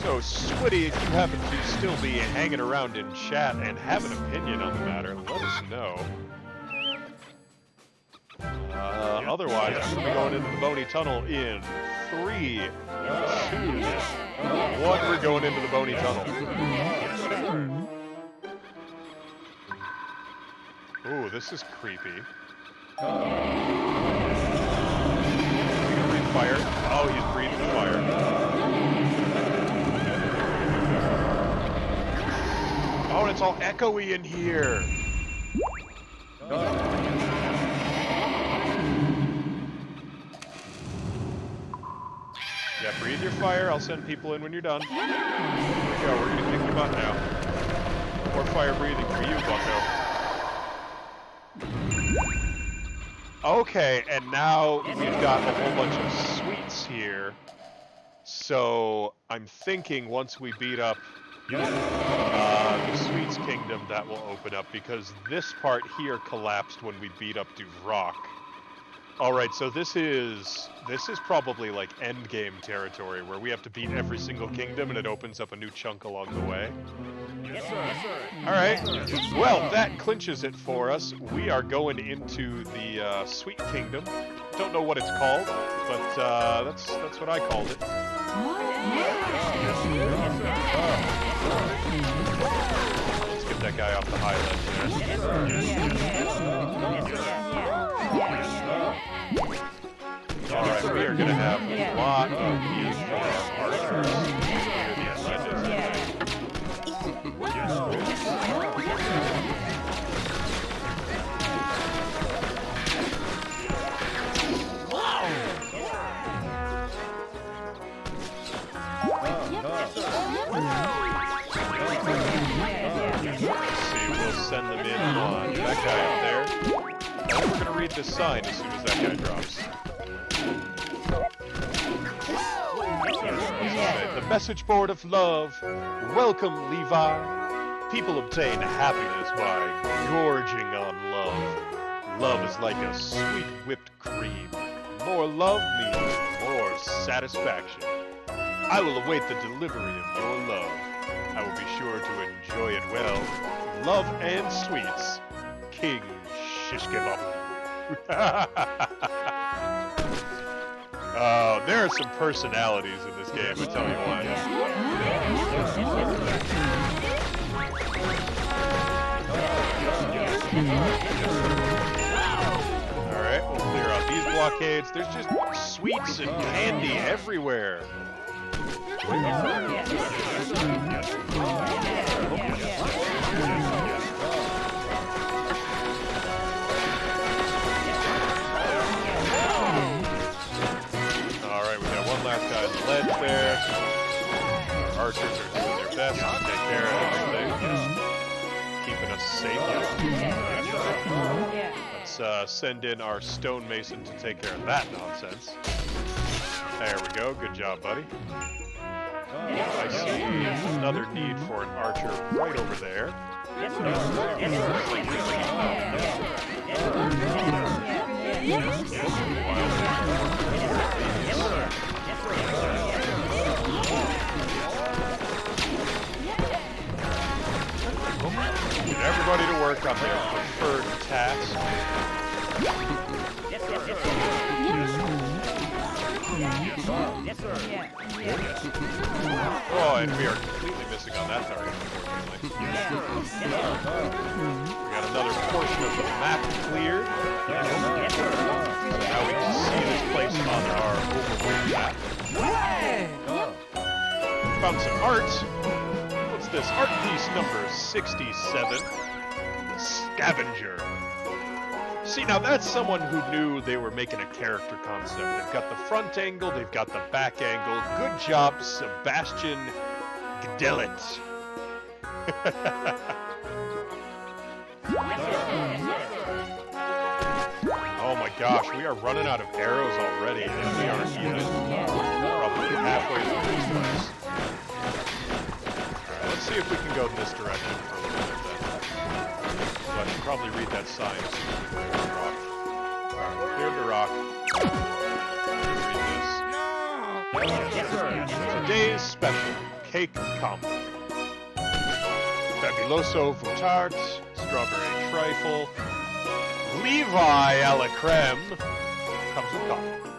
So, Squiddy, if you happen to still be hanging around in chat and have an opinion on the matter, let us know. Otherwise, I'm going to be going into the Bony Tunnel in 3, 2, 1. We're going into the Bony Tunnel. Ooh, this is creepy. Breathe fire. Oh, he's breathing fire. Oh, and it's all echoey in here. Yeah, breathe your fire. I'll send people in when you're done. Here we go. We're going to kick your butt now. More fire breathing for you, bucko. Okay, and now we've got a whole bunch of sweets here. So I'm thinking once we beat up the Sweets Kingdom, that will open up, because this part here collapsed when we beat up Duvrock. Alright, so this is probably like end game territory where we have to beat every single kingdom and it opens up a new chunk along the way. Yes, sir. Yes, sir. Alright, well, that clinches it for us. We are going into the Sweet Kingdom. Don't know what it's called, but that's what I called it. Let's get that guy off the high ledge there. Alright, we are going to have a lot of use for our archers. Send them in on that guy up there. And then we're going to read this sign as soon as that guy drops. The message board of love. Welcome, Levi. People obtain happiness by gorging on love. Love is like a sweet whipped cream. More love means more satisfaction. I will await the delivery of your love. I will be sure to enjoy it well. Love and sweets, King Shishkebab. Oh, there are some personalities in this game, I tell you what. Alright, we'll clear out these blockades. There's just sweets and candy everywhere. Alright, we got one last guy on the ledge there. Our archers are doing their best to take care of everything. Keeping us safe. Let's send in our stonemason to take care of that nonsense. There we go. Good job, buddy. I see another need for an archer right over there. Get everybody to work on their preferred task. Oh, and we are completely missing on that target, unfortunately. We got another portion of the map cleared. So now we can see this place on our overworld map. Found some art. What's this? Art piece number 67. The Scavenger. See, now that's someone who knew they were making a character concept. They've got the front angle, they've got the back angle. Good job, Sebastian Gdelit. Oh my gosh, we are running out of arrows already, and we are even probably halfway through this place. Alright, let's see if we can go this direction for a little bit then. So I should probably read that sign as soon as we clear the rock. Alright, cleared the rock. Read this. Today's special, cake combo. Fabuloso Voutard, strawberry trifle, Levi a la creme, comes with coffee.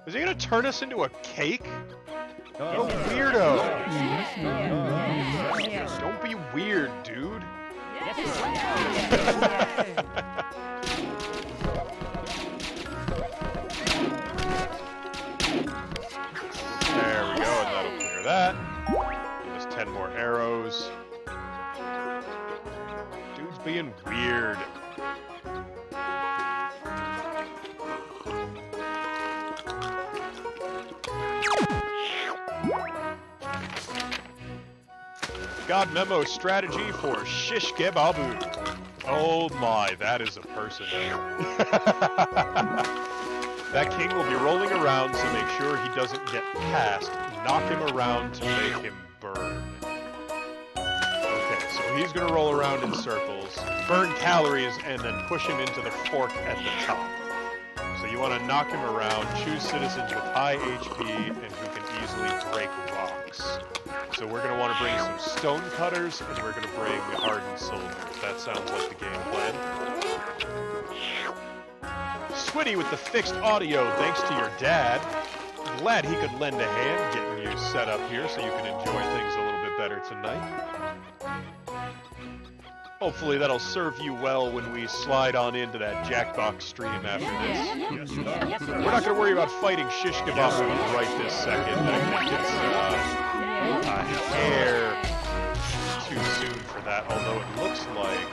Is he gonna turn us into a cake? Oh, weirdo! Don't be weird, dude. There we go, and that'll clear that. Give us 10 more arrows. Dude's being weird. God memo strategy for shish kebabu. Oh my, that is a person. That king will be rolling around, so make sure he doesn't get past. Knock him around to make him burn. Okay, so he's gonna roll around in circles, burn calories, and then push him into the fork at the top. So you want to knock him around, choose citizens with high HP and who can easily break rocks. So we're going to want to bring some stone cutters, and we're going to bring hardened soldiers. That sounds like the game plan. Squiddy with the fixed audio, thanks to your dad. Glad he could lend a hand getting you set up here so you can enjoy things a little bit better tonight. Hopefully that'll serve you well when we slide on into that Jackbox stream after this. We're not going to worry about fighting shish kebabu right this second. I think it's a hair too soon for that, although it looks like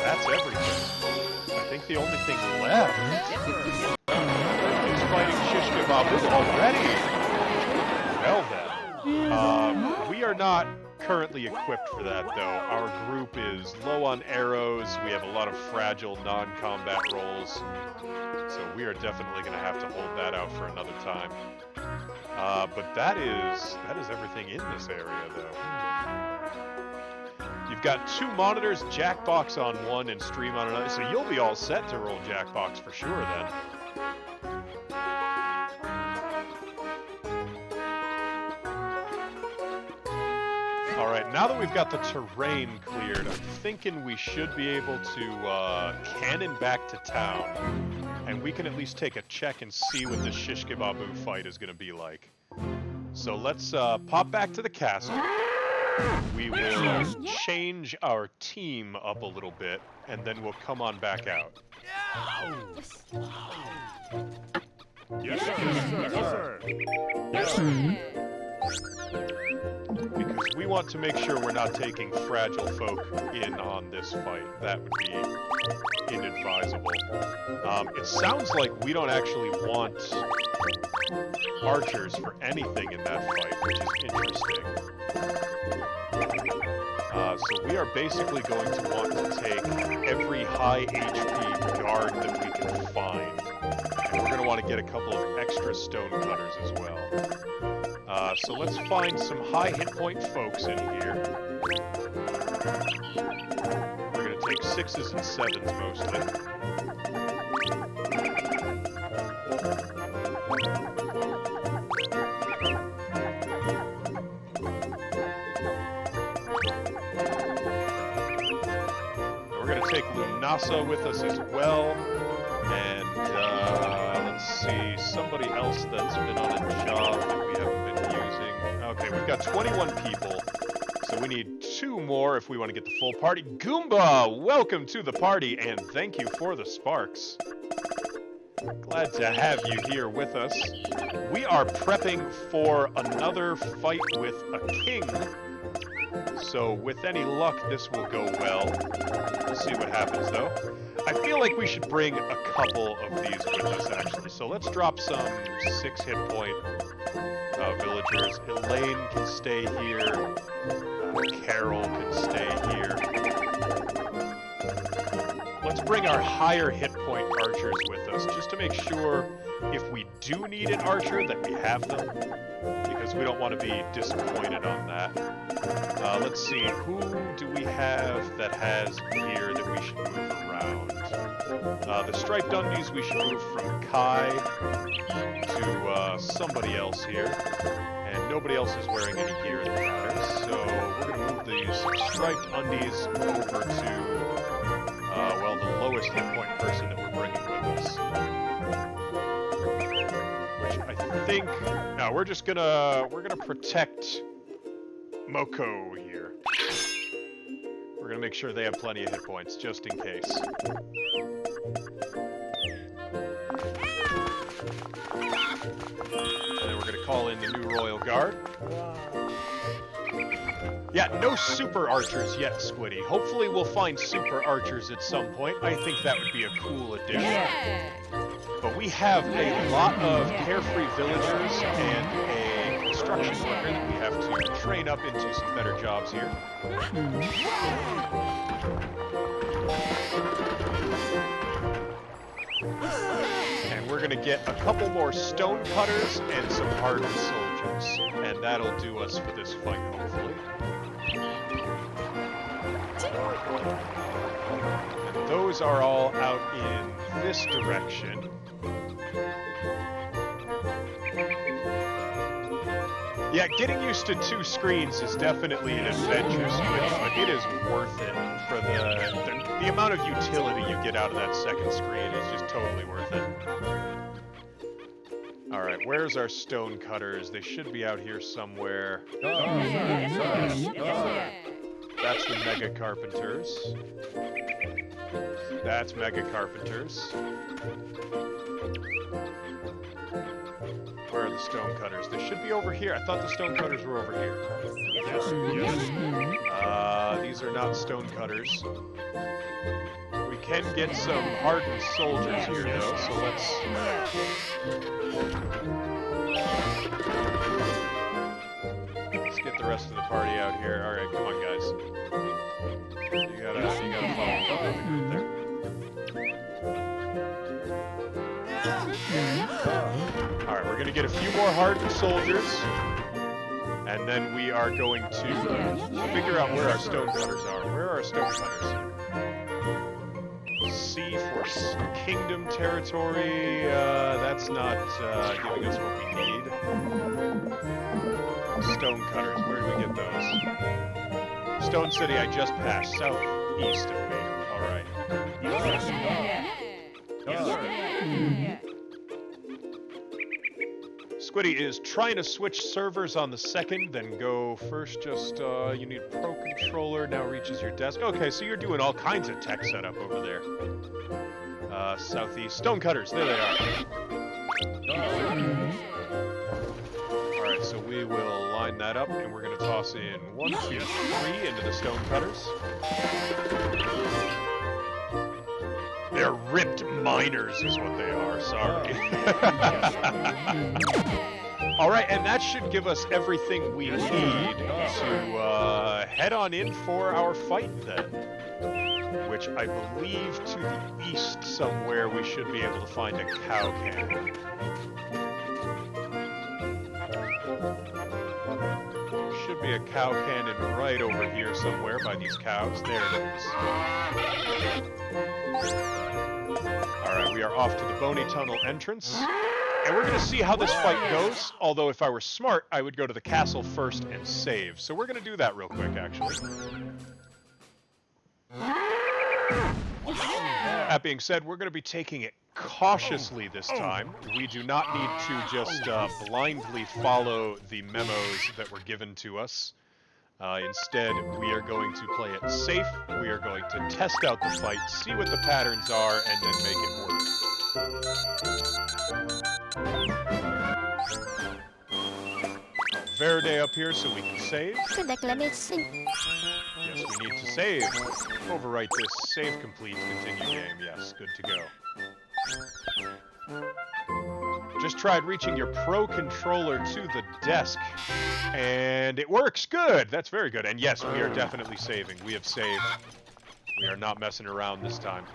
that's everything. I think the only thing left is fighting shish kebabu already. Well then, we are not currently equipped for that, though. Our group is low on arrows. We have a lot of fragile non-combat rolls. So we are definitely going to have to hold that out for another time. But that is everything in this area, though. You've got 2 monitors, Jackbox on one and stream on another, so you'll be all set to roll Jackbox for sure, then. Alright, now that we've got the terrain cleared, I'm thinking we should be able to cannon back to town. And we can at least take a check and see what the shish kebabu fight is going to be like. So let's pop back to the castle. We will change our team up a little bit, and then we'll come on back out. Yes, sir. Yes, sir. Yes, sir. Because we want to make sure we're not taking fragile folk in on this fight. That would be inadvisable. It sounds like we don't actually want archers for anything in that fight, which is interesting. So we are basically going to want to take every high HP guard that we can find. And we're going to want to get a couple of extra stone cutters as well. So let's find some high hit point folks in here. We're going to take 6s and 7s mostly. We're going to take Lunasa with us as well. And let's see, somebody else that's been on a job that we haven't been using. Okay, we've got 21 people, so we need 2 more if we want to get the full party. Goomba, welcome to the party, and thank you for the sparks. Glad to have you here with us. We are prepping for another fight with a king. So with any luck, this will go well. We'll see what happens, though. I feel like we should bring a couple of these with us, actually. So let's drop some 6 hit point villagers. Elaine can stay here. Carol can stay here. Let's bring our higher hit point archers with us, just to make sure if we do need an archer that we have them, because we don't want to be disappointed on that. Let's see, who do we have that has gear that we should move around? The striped undies we should move from Kai to somebody else here, and nobody else is wearing any gear that matters, so we're going to move these striped undies over to, well, the lowest hit point person that we're bringing with us. Which I think, no, we're gonna protect Moko here. We're gonna make sure they have plenty of hit points, just in case. And then we're gonna call in the new Royal Guard. Yeah, no super archers yet, Squiddy. Hopefully we'll find super archers at some point. I think that would be a cool addition. Yeah. But we have a lot of carefree villagers and a construction worker that we have to train up into some better jobs here. And we're gonna get a couple more stone cutters and some hardened soldiers. And that'll do us for this fight, hopefully. And those are all out in this direction. Yeah, getting used to 2 screens is definitely an adventure switch, but it is worth it for the amount of utility you get out of that second screen is just totally worth it. All right, where's our stone cutters? They should be out here somewhere. That's the Mega Carpenters. That's Mega Carpenters. Where are the stone cutters? They should be over here. I thought the stone cutters were over here. These are not stone cutters. We can get some hardened soldiers here, though, so let's... Let's get the rest of the party out here. Alright, come on, guys. You gotta follow me there. Alright, we're gonna get a few more hardened soldiers. And then we are going to figure out where our stone cutters are. Where are our stone cutters? C for Kingdom territory. That's not giving us what we need. Stone cutters, where do we get those? Stone City I just passed, southeast of me. Alright. Squiddy is trying to switch servers on the second, then go first. Just, you need Pro Controller, now reaches your desk. Okay, so you're doing all kinds of tech setup over there. Southeast. Stone cutters, there they are. Alright, so we will line that up, and we're going to toss in 1, 2, 3 into the stone cutters. They're ripped miners is what they are, sorry. Alright, and that should give us everything we need to head on in for our fight then. Which I believe to the east somewhere we should be able to find a cow cannon. There should be a cow cannon right over here somewhere by these cows. There it is. Alright, we are off to the Bony Tunnel entrance. And we're going to see how this fight goes, although if I were smart, I would go to the castle first and save. So we're going to do that real quick, actually. That being said, we're going to be taking it cautiously this time. We do not need to just blindly follow the memos that were given to us. Instead, we are going to play it safe. We are going to test out the fight, see what the patterns are, and then make it work. Verde up here so we can save. Yes, we need to save. Overwrite this. Save complete. Continue game. Yes, good to go. Just tried reaching your Pro Controller to the desk, and it works. Good. That's very good. And yes, we are definitely saving. We have saved. We are not messing around this time.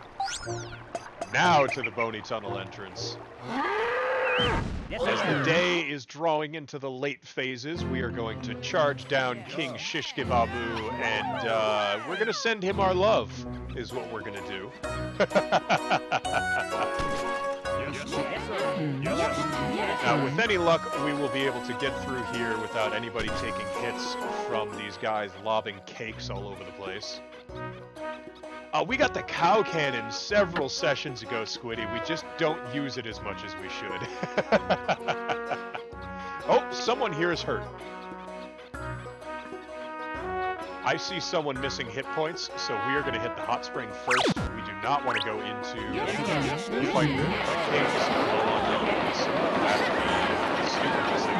Now to the Bony Tunnel entrance. As the day is drawing into the late phases, we are going to charge down King Shishke Babu, and we're going to send him our love, is what we're going to do. Now, with any luck, we will be able to get through here without anybody taking hits from these guys lobbing cakes all over the place. We got the cow cannon several sessions ago, Squiddy. We just don't use it as much as we should. Oh, someone here is hurt. I see someone missing hit points, so we are going to hit the hot spring first. We do not want to go into the fight with the cakes. That would be super missing.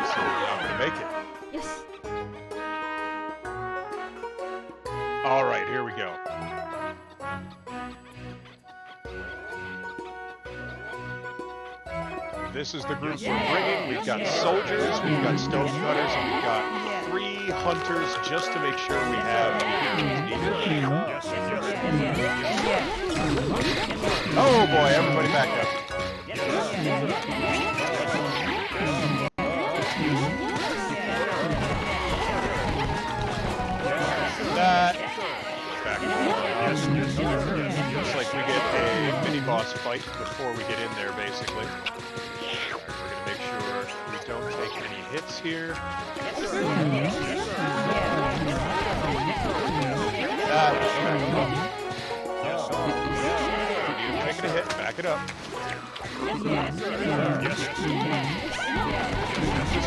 So we're not going to make it. Yes. All right, here we go. This is the group we're bringing. We've got soldiers, we've got stone cutters, and we've got hunters just to make sure we have Yes, sir. Oh boy, everybody back up. That back up. Looks like we get a mini boss fight before we get in there, basically. We're gonna make sure we don't take any hits here. You taking a hit, back it up. This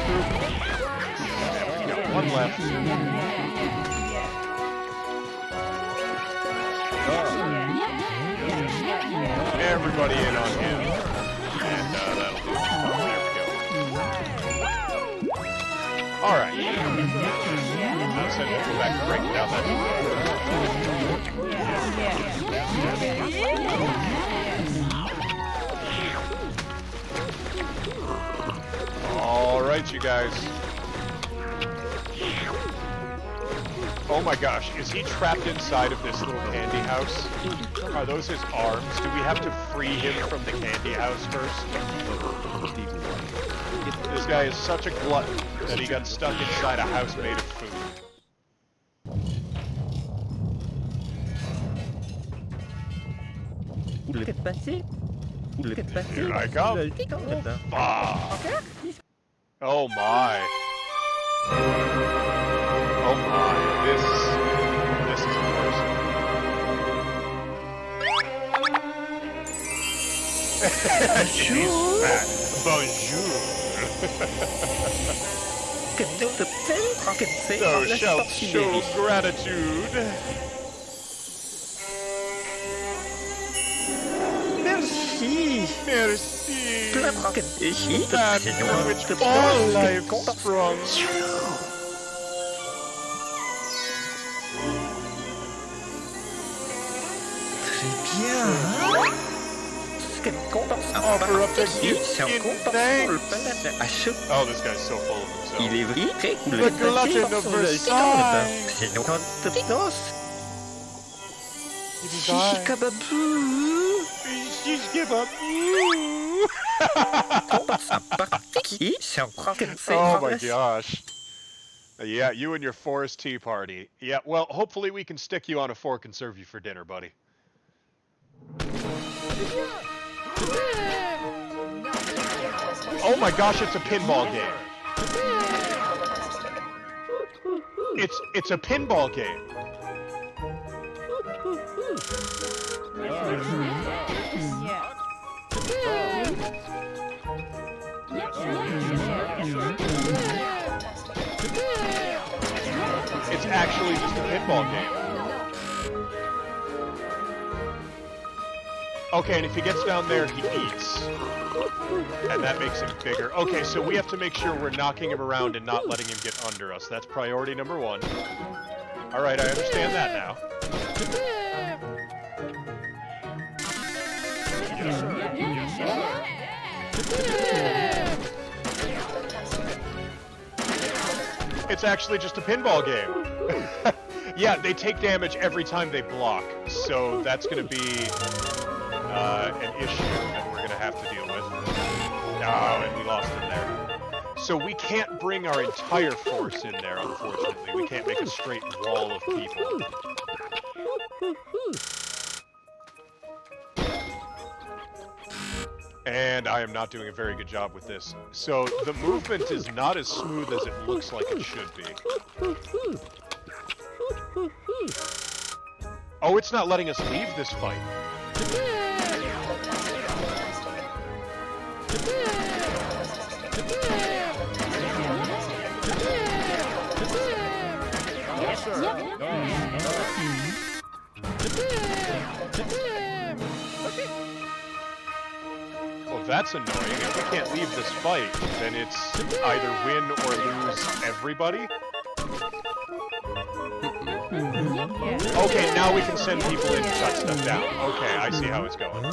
group. We got one left. Everybody in on him. And that'll do it. There we go. Alright. Now send people back to breaking down that. Alright, you guys. Oh my gosh, is he trapped inside of this little candy house? Are those his arms? Do we have to free him from the candy house first? This guy is such a glutton that he got stuck inside a house made of food. Here I come. Fuck. Oh my. Oh my, this is a person. He's fat. Bonjour. Thou shalt show gratitude. Merci. Merci. That That from which all life sprung. Offer up the gift in thanks. Oh, this guy's so full of himself. Il est vrai, très cool. The Glutton of Versailles. C'est nos cantos. Shish Kababou. Shish kebab. Oh my gosh. Yeah, you and your forest tea party. Yeah, well, hopefully we can stick you on a fork and serve you for dinner, buddy. Oh my gosh, it's a pinball game. It's a pinball game. It's actually just a pinball game. Okay, and if he gets down there, he eats. And that makes him bigger. Okay, so we have to make sure we're knocking him around and not letting him get under us. That's priority number one. Alright, I understand that now. It's actually just a pinball game. Yeah, they take damage every time they block, so that's going to be an issue that we're going to have to deal with. Oh, and we lost him there. So we can't bring our entire force in there, unfortunately. We can't make a straight wall of people. And I am not doing a very good job with this. So the movement is not as smooth as it looks like it should be. Oh, it's not letting us leave this fight. Yes, sir. Well, that's annoying. If we can't leave this fight, then it's either win or lose everybody. Okay, now we can send people in to shut stuff down. Okay, I see how it's going.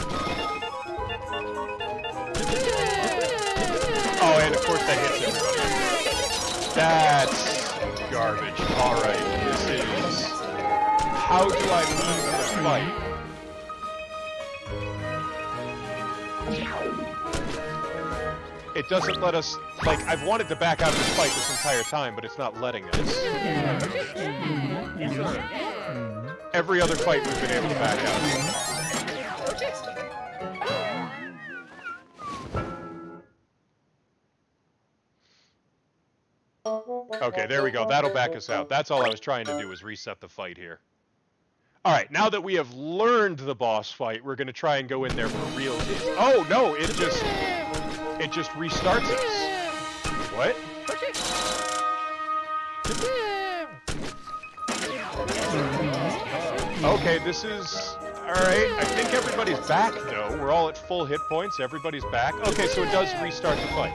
Oh, and of course that hits everybody. That's garbage. Alright, this is... How do I leave the fight? It doesn't let us... Like, I've wanted to back out of this fight this entire time, but it's not letting us. Every other fight we've been able to back out of. Okay, there we go. That'll back us out. That's all I was trying to do, was reset the fight here. Alright, now that we have learned the boss fight, we're going to try and go in there for real. Oh, no! It just restarts us. What? Okay, this is... Alright, I think everybody's back, though. We're all at full hit points. Everybody's back. Okay, so it does restart the fight.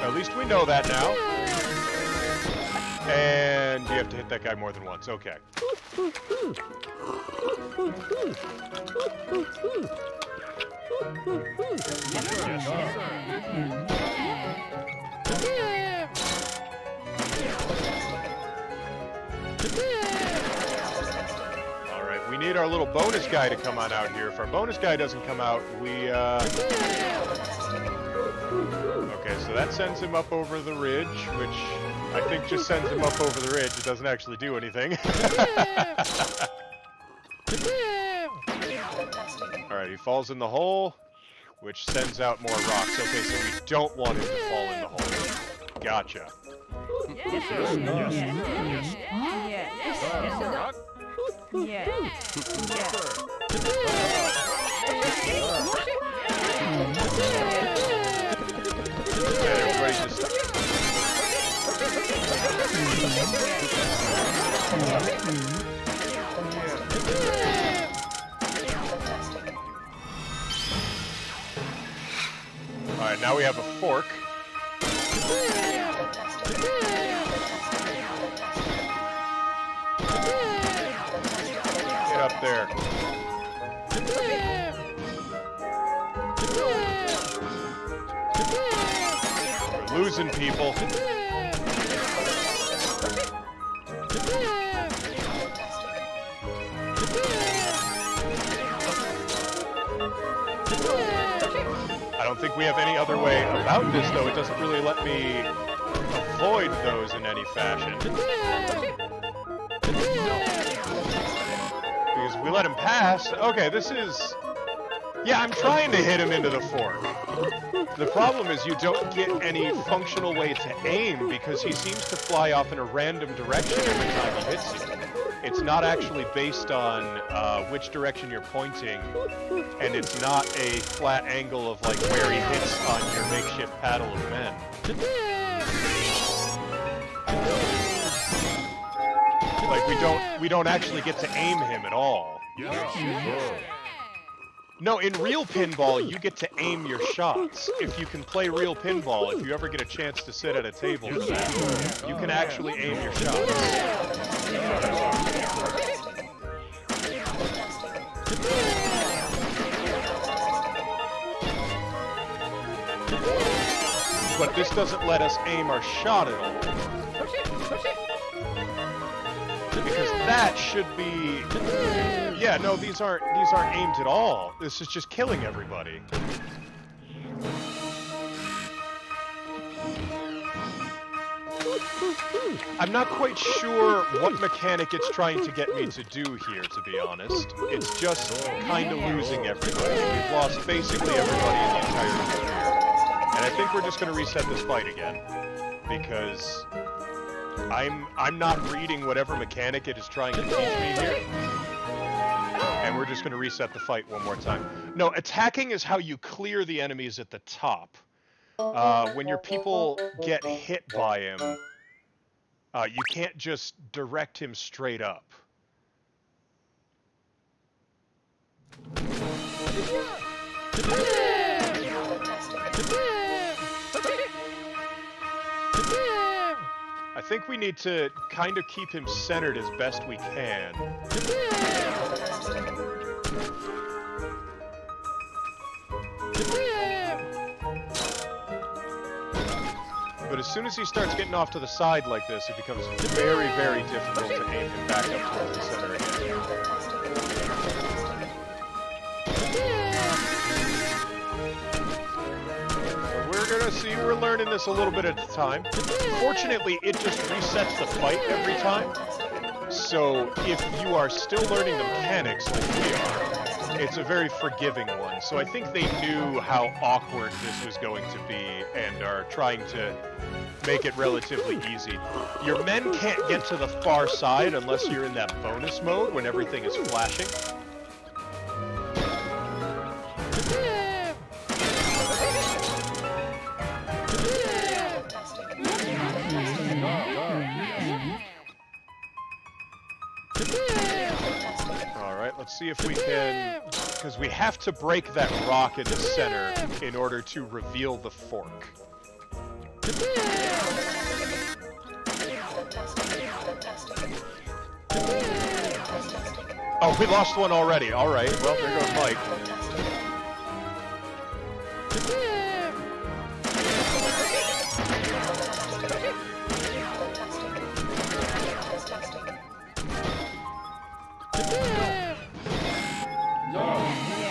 At least we know that now. And you have to hit that guy more than once. Okay. Alright, we need our little bonus guy to come on out here. If our bonus guy doesn't come out, we, Okay, so that sends him up over the ridge, which I think just sends him up over the ridge. It doesn't actually do anything. Alright, he falls in the hole, which sends out more rocks. Okay, so we don't want him to fall in the hole. Gotcha. Yes, sir. Yes, Everybody just... Alright, now we have a fork. Get up there. We're losing people. I don't think we have any other way about this, though. It doesn't really let me avoid those in any fashion. Because if we let him pass... Okay, this is... Yeah, I'm trying to hit him into the fork. The problem is you don't get any functional way to aim because he seems to fly off in a random direction every time he hits you. It's not actually based on which direction you're pointing, and it's not a flat angle of like where he hits on your makeshift paddle of men. Like we don't actually get to aim him at all. No, in real pinball, you get to aim your shots. If you can play real pinball, if you ever get a chance to sit at a table for that, you can actually aim your shots. But this doesn't let us aim our shot at all. Because that should be... Yeah, no, these aren't aimed at all. This is just killing everybody. I'm not quite sure what mechanic it's trying to get me to do here, to be honest. It's just kind of losing everybody. We've lost basically everybody in the entire group here. And I think we're just going to reset this fight again. Because I'm not reading whatever mechanic it is trying to teach me here. And we're just going to reset the fight one more time. No, attacking is how you clear the enemies at the top. When your people get hit by him, you can't just direct him straight up. I think we need to kind of keep him centered as best we can. But as soon as he starts getting off to the side like this, it becomes very, very difficult to aim him back up towards the center again. So we're gonna see, we're learning this a little bit at a time. Fortunately, it just resets the fight every time. So if you are still learning the mechanics like we are, it's a very forgiving one. So I think they knew how awkward this was going to be and are trying to make it relatively easy. Your men can't get to the far side unless you're in that bonus mode when everything is flashing. Alright, let's see if we can... Because we have to break that rock in the center in order to reveal the fork. Oh, we lost one already. Alright, well, there goes Mike.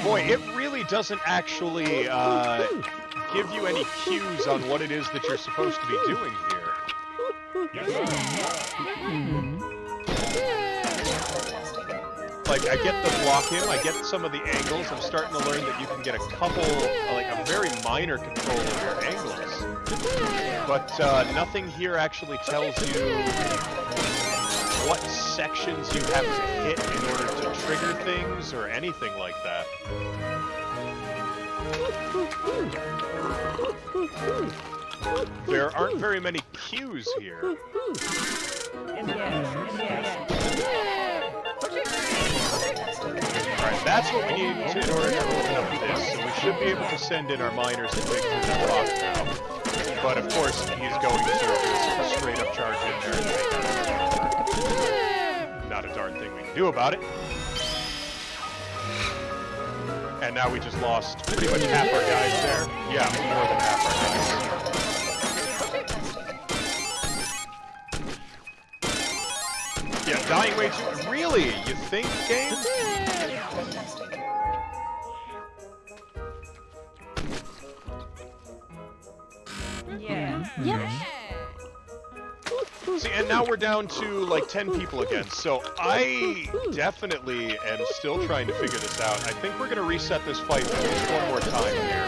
Boy, it really doesn't actually give you any cues on what it is that you're supposed to be doing here. Like, I get the block in, I get some of the angles, I'm starting to learn that you can get a couple, like a very minor control of your angles. But nothing here actually tells you what sections you have to hit in order to trigger things or anything like that. There aren't very many cues here. Alright, that's what we need in order to open up this. So we should be able to send in our miners to dig through the rock now. But of course, he's going to just straight up charge in there and take out. Not a darn thing we can do about it. And now we just lost pretty much half our guys there. Yeah, more than half our guys. Yeah, dying way too... Really? You think, game? Yeah. See, and now we're down to like 10 people again, so I definitely am still trying to figure this out. I think we're going to reset this fight at least one more time here.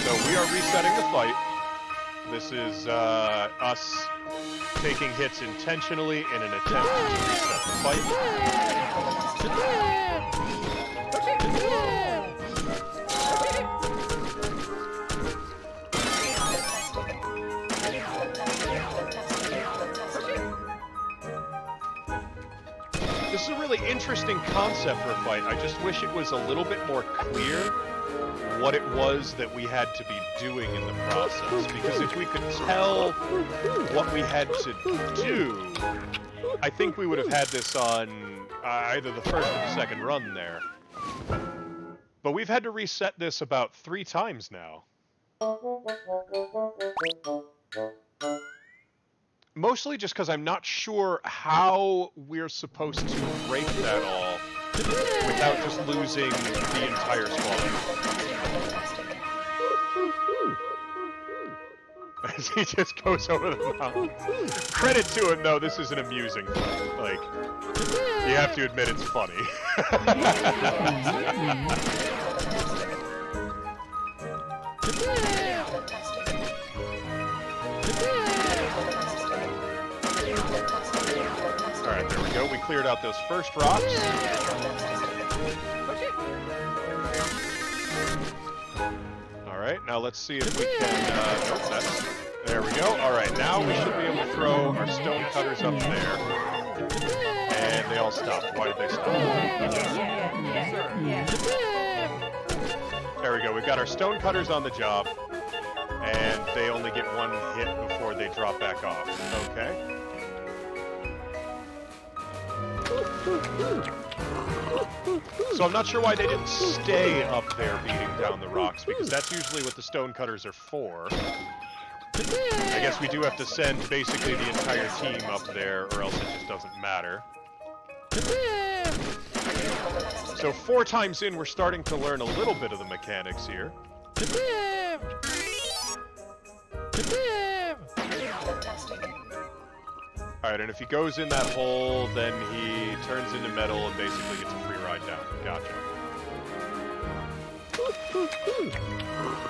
So we are resetting the fight. This is us taking hits intentionally in an attempt to reset the fight. This is a really interesting concept for a fight. I just wish it was a little bit more clear what it was that we had to be doing in the process. Because if we could tell what we had to do, I think we would have had this on either the first or the second run there. But we've had to reset this about 3 times now. Mostly just because I'm not sure how we're supposed to break that all without just losing the entire squad. As he just goes over the mountain. Credit to him, though, this is an amusing thing. Like, you have to admit it's funny. Alright, there we go. We cleared out those first rocks. Alright, now let's see if we can... there we go. Alright, now we should be able to throw our stone cutters up there. And They all stopped. Why did they stop? There we go. We've got our stonecutters on the job, and they only get one hit before they drop back off. Okay. So I'm not sure why they didn't stay up there beating down the rocks, because that's usually what the stonecutters are for. I guess we do have to send basically the entire team up there, or else it just doesn't matter. So 4 times in, we're starting to learn a little bit of the mechanics here. Alright, and if he goes in that hole, then he turns into metal and basically gets a free ride down. Gotcha.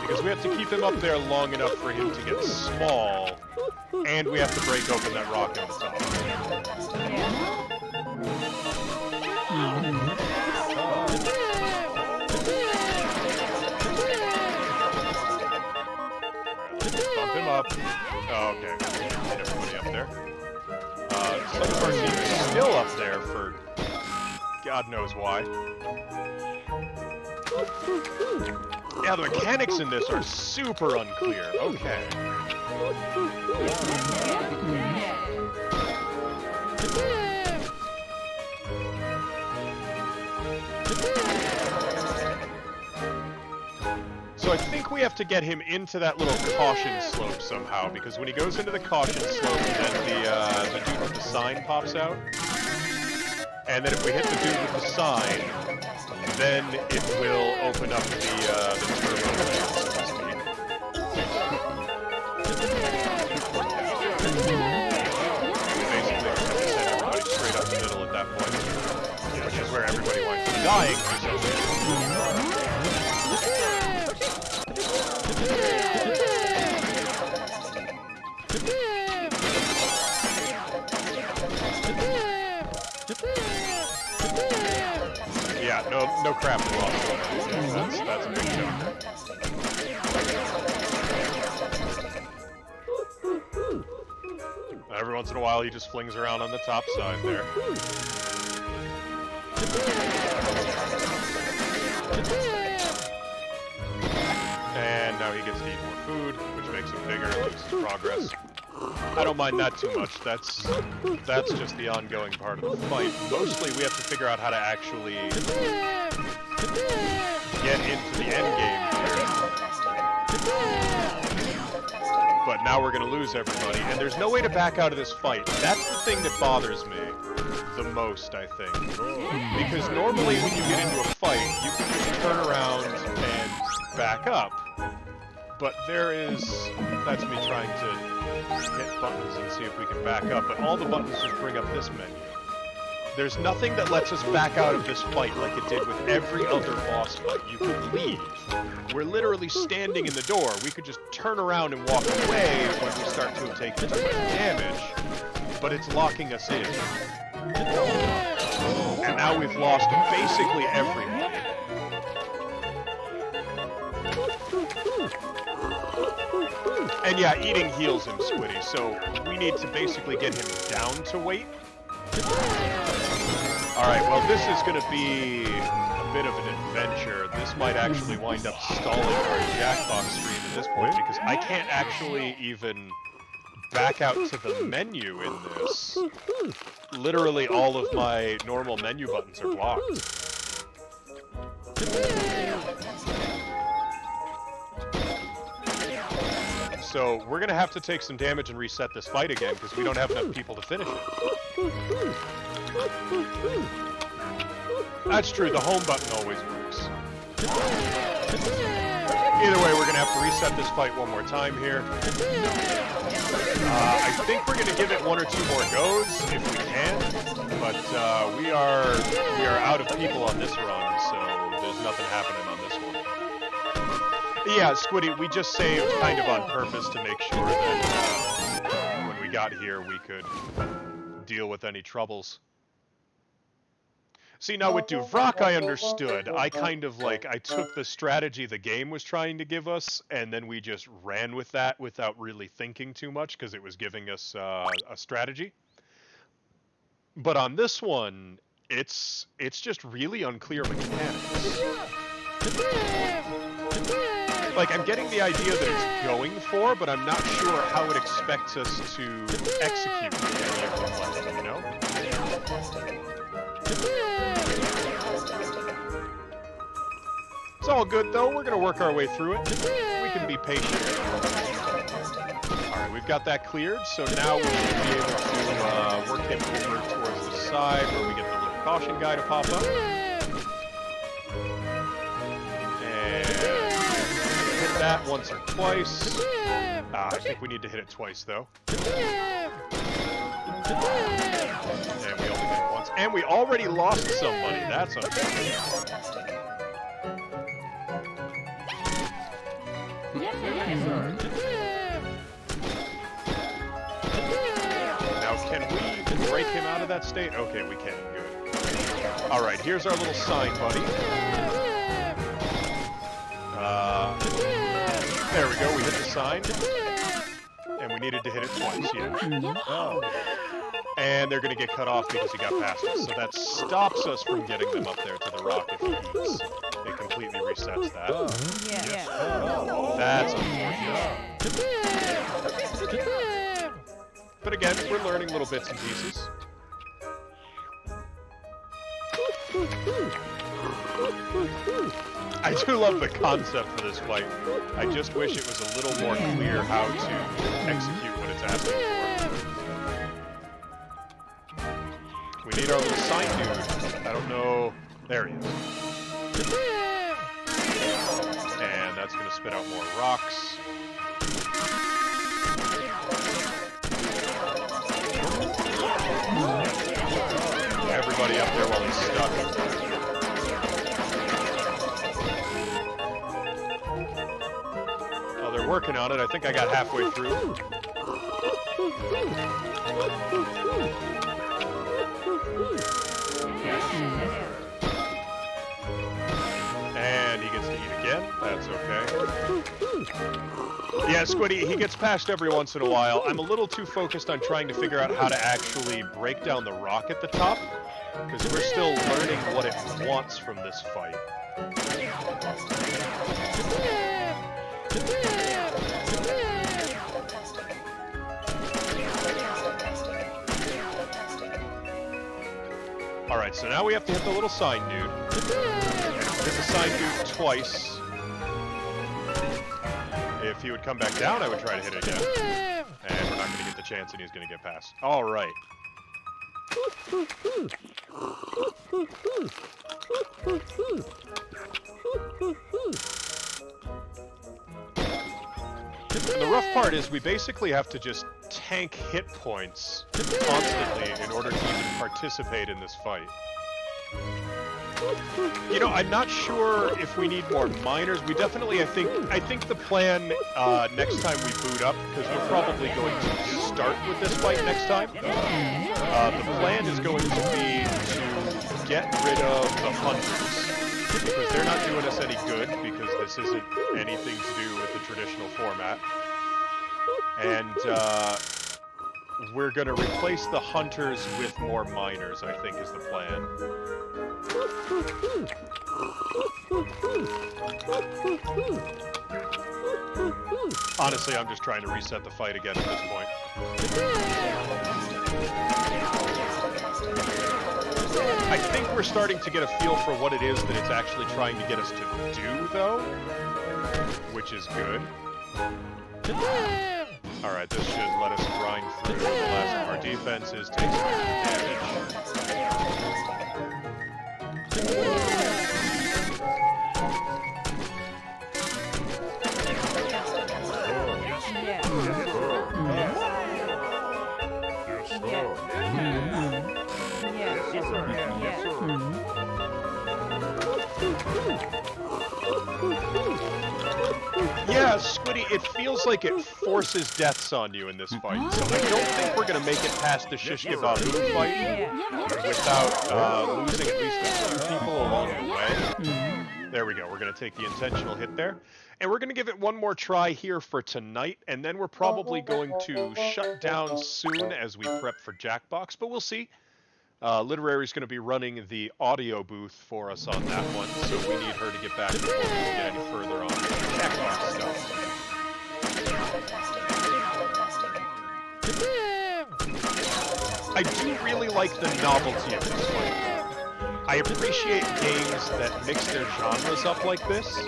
Because we have to keep him up there long enough for him to get small, and we have to break open that rock on the top. Bump him up. Oh, okay. Get everybody up there. Some of our team is still up there for God knows why. Yeah, the mechanics in this are super unclear. Okay. So I think we have to get him into that little caution slope somehow, because when he goes into the caution slope, then the dude with the sign pops out. And then if we hit the dude with the sign, then it will open up the turbo lane, so to speak. Basically, we're going to send everybody straight up the middle at that point, which is where everybody winds up dying. Yeah, no crap lost. That's a big jump. Every once in a while, he just flings around on the top side there. And now he gets to eat more food, which makes him bigger and loses progress. I don't mind that too much. That's just the ongoing part of the fight. Mostly, we have to figure out how to actually get into the end game here. But now we're going to lose everybody, and there's no way to back out of this fight. That's the thing that bothers me the most, I think. Because normally when you get into a fight, you can just turn around and back up. But that's me trying to hit buttons and see if we can back up, but all the buttons just bring up this menu. There's nothing that lets us back out of this fight like it did with every other boss fight. You can leave. We're literally standing in the door. We could just turn around and walk away when we start to take too much damage, but it's locking us in. And now we've lost basically everybody. And yeah, eating heals him, Squiddy, so we need to basically get him down to weight. Alright, well this is going to be a bit of an adventure. This might actually wind up stalling our Jackbox stream at this point, because I can't actually even back out to the menu in this. Literally all of my normal menu buttons are blocked. So we're going to have to take some damage and reset this fight again, because we don't have enough people to finish it. That's true, the home button always works. Either way, we're going to have to reset this fight one more time here. I think we're going to give it 1 or 2 more goes, if we can. But we are out of people on this run, so there's nothing happening on this one. Yeah, Squiddy, we just saved kind of on purpose to make sure that when we got here we could deal with any troubles. See, now with Duvrak I understood. I kind of I took the strategy the game was trying to give us, and then we just ran with that without really thinking too much, because it was giving us a strategy. But on this one, it's just really unclear mechanics. Like, I'm getting the idea that it's going for, but I'm not sure how it expects us to execute any of the play, you know? It's all good, though. We're going to work our way through it. We can be patient. Alright, we've got that cleared, so now we should be able to work him over towards the side where we get the little caution guy to pop up. And hit that once or twice. I think we need to hit it twice, though. And we only hit it once. And we already lost somebody. That's unfortunate. Now, can we break him out of that state? Okay, we can. Good. All right, here's our little sign, buddy. There we go. We hit the sign. And we needed to hit it twice, yeah. Oh. And they're going to get cut off because he got past us. So that stops us from getting them up there to the rock if he eats. It completely resets that. That's unfortunate. But again, we're learning little bits and pieces. I do love the concept for this fight. I just wish it was a little more clear how to execute what it's asking for. We need our little sign dude. I don't know. There he is. And that's going to spit out more rocks. Everybody up there while he's stuck. Oh, they're working on it. I think I got halfway through. And he gets to eat again. That's okay. Yeah, Squiddy, he gets past every once in a while. I'm a little too focused on trying to figure out how to actually break down the rock at the top, because we're still learning what it wants from this fight. Alright, so now we have to hit the little sign dude. Hit the sign dude twice. If he would come back down, I would try to hit it again. And we're not going to get the chance, and he's going to get past. Alright. And the rough part is we basically have to just tank hit points constantly in order to even participate in this fight. You know, I'm not sure if we need more miners. We definitely, I think the plan next time we boot up, because we're probably going to start with this fight next time. The plan is going to be to get rid of the hunters, because they're not doing us any good, because this isn't anything to do with the traditional format. And we're going to replace the hunters with more miners, I think is the plan. Honestly, I'm just trying to reset the fight again at this point. I think we're starting to get a feel for what it is that it's actually trying to get us to do, though, which is good. Alright, this should let us grind through the last of our defenses, take some extra Yeah, Squiddy, it feels like it forces deaths on you in this fight, so I don't think we're going to make it past the Shish Kebab fight without losing at least a few people along the way. There we go, we're going to take the intentional hit there. And we're going to give it one more try here for tonight, and then we're probably going to shut down soon as we prep for Jackbox, but we'll see. Literary's going to be running the audio booth for us on that one, so we need her to get back before we can get any further on the technical stuff. I do really like the novelty of this fight. I appreciate games that mix their genres up like this.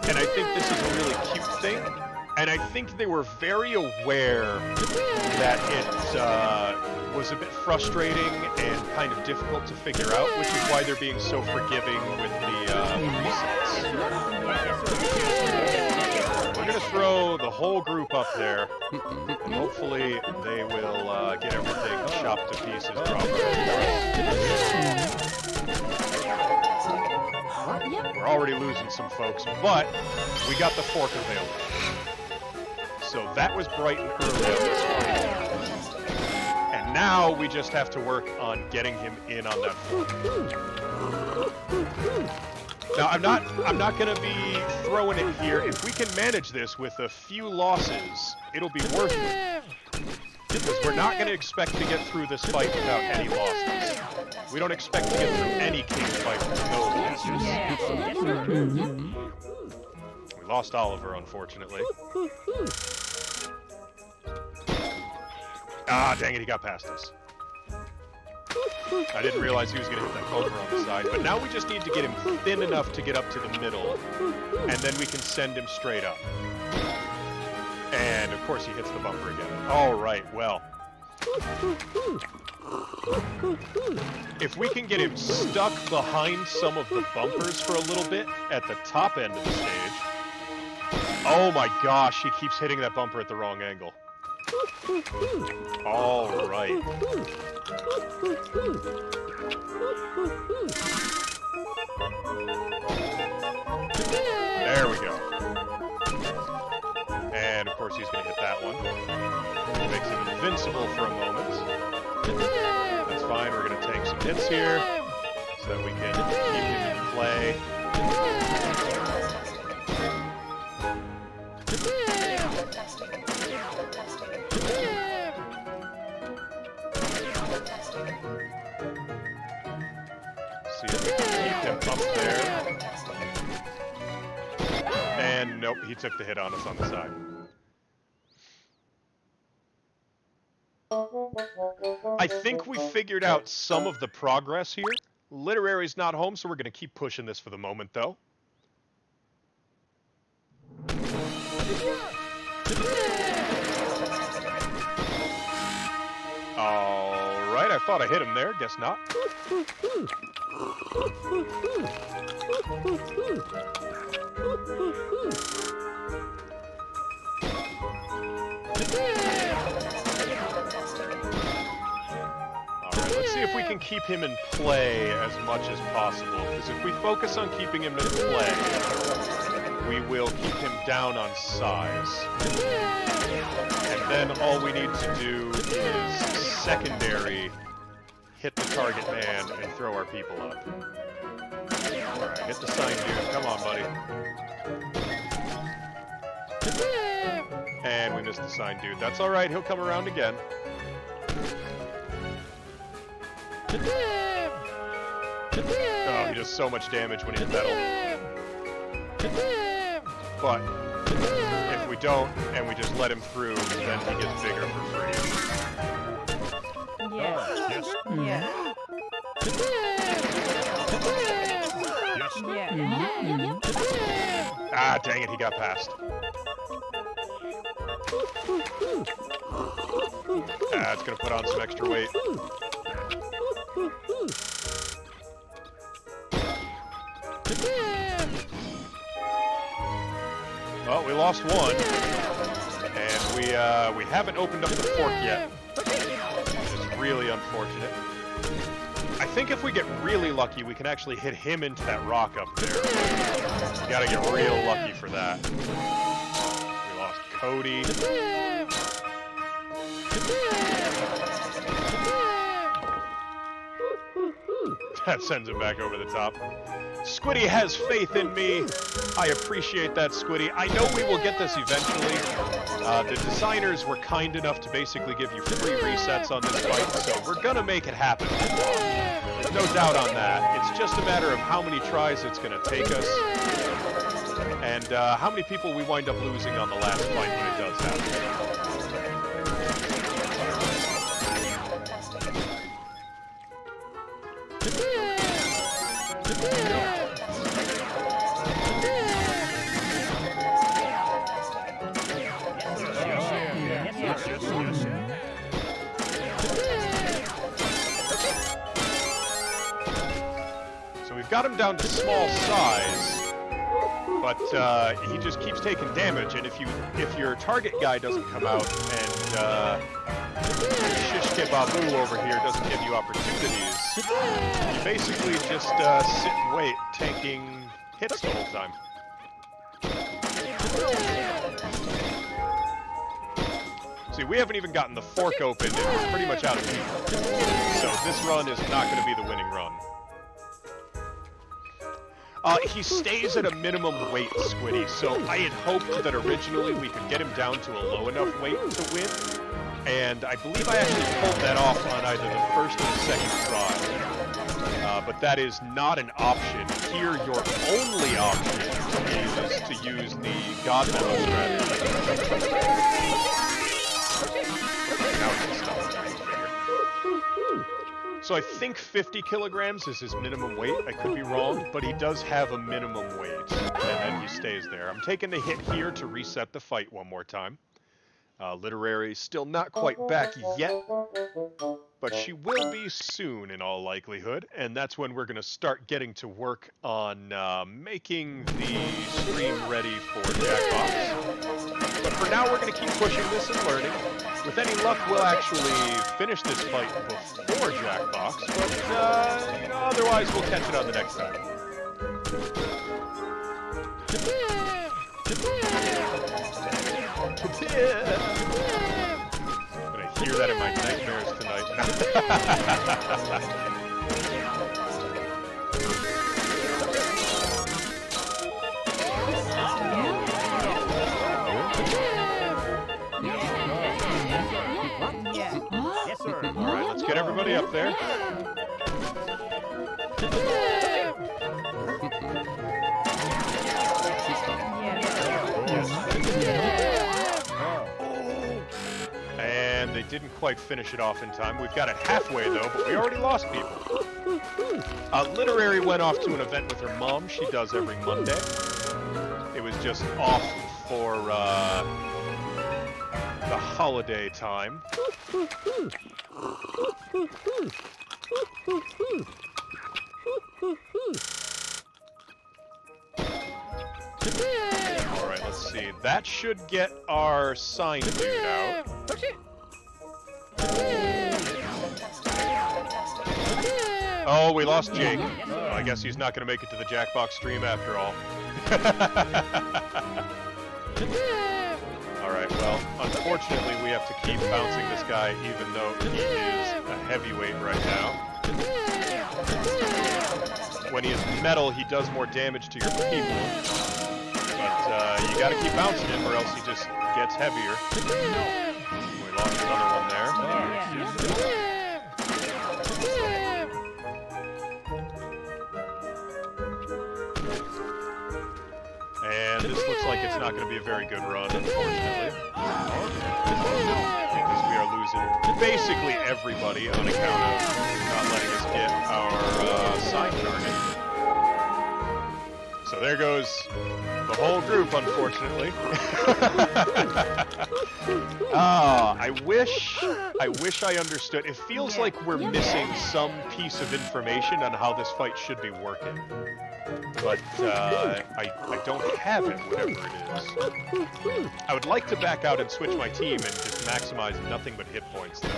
And I think this is a really cute thing. And I think they were very aware that it was a bit frustrating and kind of difficult to figure out, which is why they're being so forgiving with the resets. We're going to throw the whole group up there, and hopefully they will get everything chopped to pieces properly. We're already losing some folks, but we got the fork available. So that was bright and early on this fight. And now we just have to work on getting him in on that fork. Now I'm not gonna be throwing it here. If we can manage this with a few losses, it'll be worth it. Because we're not gonna expect to get through this fight without any losses. We don't expect to get through any king fight with no losses. We lost Oliver, unfortunately. Ah, dang it, he got past us. I didn't realize he was going to hit that bumper on the side, but now we just need to get him thin enough to get up to the middle, and then we can send him straight up. And, of course, he hits the bumper again. All right, well. If we can get him stuck behind some of the bumpers for a little bit at the top end of the stage. Oh my gosh, he keeps hitting that bumper at the wrong angle. All right. There we go. And of course he's going to hit that one. Makes him invincible for a moment. That's fine, we're going to take some hits here so that we can keep him in play. See if we can keep him up there. And nope, he took the hit on us on the side. I think we figured out some of the progress here. Literary's not home, so we're going to keep pushing this for the moment, though. Alright, I thought I hit him there. Guess not. Alright, let's see if we can keep him in play as much as possible. Because if we focus on keeping him in play, we will keep him down on size. And then all we need to do is secondary hit the target man and throw our people up. Alright, hit the sign dude. Come on, buddy. And we missed the sign dude. That's alright, he'll come around again. Oh, he does so much damage when he's metal. But if we don't, and we just let him through, then he gets bigger for free. Yes. Yes. Yes. Yes. Yes. Ah, dang it, he got past. Ah, it's gonna put on some extra weight. Well, we lost one, and we haven't opened up the fork yet. It's really unfortunate. I think if we get really lucky, we can actually hit him into that rock up there. We gotta get real lucky for that. We lost Cody. That sends him back over the top. Squiddy has faith in me. I appreciate that, Squiddy. I know we will get this eventually. The designers were kind enough to basically give you free resets on this fight, so we're gonna make it happen. There's no doubt on that. It's just a matter of how many tries it's gonna take us, and how many people we wind up losing on the last fight when it does happen. So we've got him down to small size, but he just keeps taking damage. And if your target guy doesn't come out and Shish Kebabu over here doesn't give you opportunities, you basically just sit and wait, tanking hits the whole time. See, we haven't even gotten the fork opened, and we're pretty much out of people. So this run is not going to be the winning run. He stays at a minimum weight, Squiddy, so I had hoped that originally we could get him down to a low enough weight to win, and I believe I actually pulled that off on either the first or the second try. But that is not an option. Here, your only option is to use the God Memo strategy. So I think 50 kilograms is his minimum weight. I could be wrong, but he does have a minimum weight, and then he stays there. I'm taking the hit here to reset the fight one more time. Literary still not quite back yet, but she will be soon in all likelihood, and that's when we're going to start getting to work on making the stream ready for Jackbox. But for now, we're going to keep pushing this and learning. With any luck, we'll actually finish this fight before Jackbox, but you know, otherwise we'll catch it on the next time. I'm gonna hear that in my nightmares tonight. Yes, sir. All right, let's get everybody up there. And they didn't quite finish it off in time. We've got it halfway though, but we already lost people. Literary went off to an event with her mom. She does every Monday. It was just off for the holiday time. Alright, let's see. That should get our sign dude out. Oh, we lost Jake. Oh, I guess he's not going to make it to the Jackbox stream after all. Alright, well, unfortunately we have to keep bouncing this guy even though he is a heavyweight right now. When he is metal, he does more damage to your people. But you gotta keep bouncing him or else he just gets heavier. We lost another one there. And this looks like it's not going to be a very good run, unfortunately. Because we are losing basically everybody on account of not letting us get our side target. So there goes the whole group, unfortunately. I wish I understood. It feels like we're missing some piece of information on how this fight should be working. But I don't have it, whatever it is. I would like to back out and switch my team and just maximize nothing but hit points, though.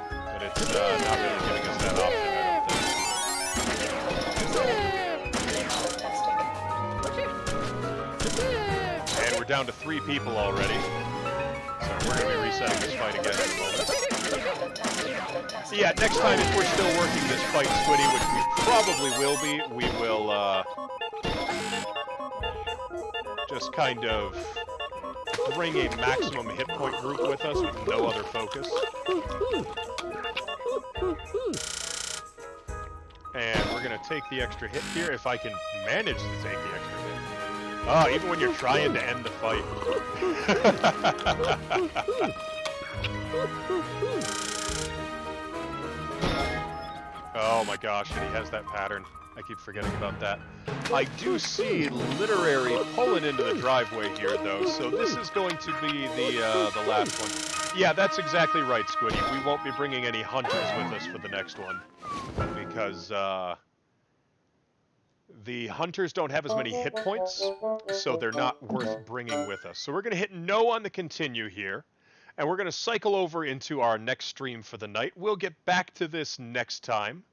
But it's not really giving us that option, I don't think. And we're down to 3 people already. So we're going to be resetting this fight again in a moment. So yeah, next time if we're still working this fight, Squiddy, which we probably will be, we will just kind of bring a maximum hit point group with us with no other focus. And we're going to take the extra hit here if I can manage to take the extra hit. Oh, even when you're trying to end the fight. Oh my gosh, and he has that pattern. I keep forgetting about that. I do see Literary pulling into the driveway here, though, so this is going to be the last one. Yeah, that's exactly right, Squiddy. We won't be bringing any hunters with us for the next one, because the hunters don't have as many hit points, so they're not worth bringing with us. So we're going to hit no on the continue here, and we're going to cycle over into our next stream for the night. We'll get back to this next time.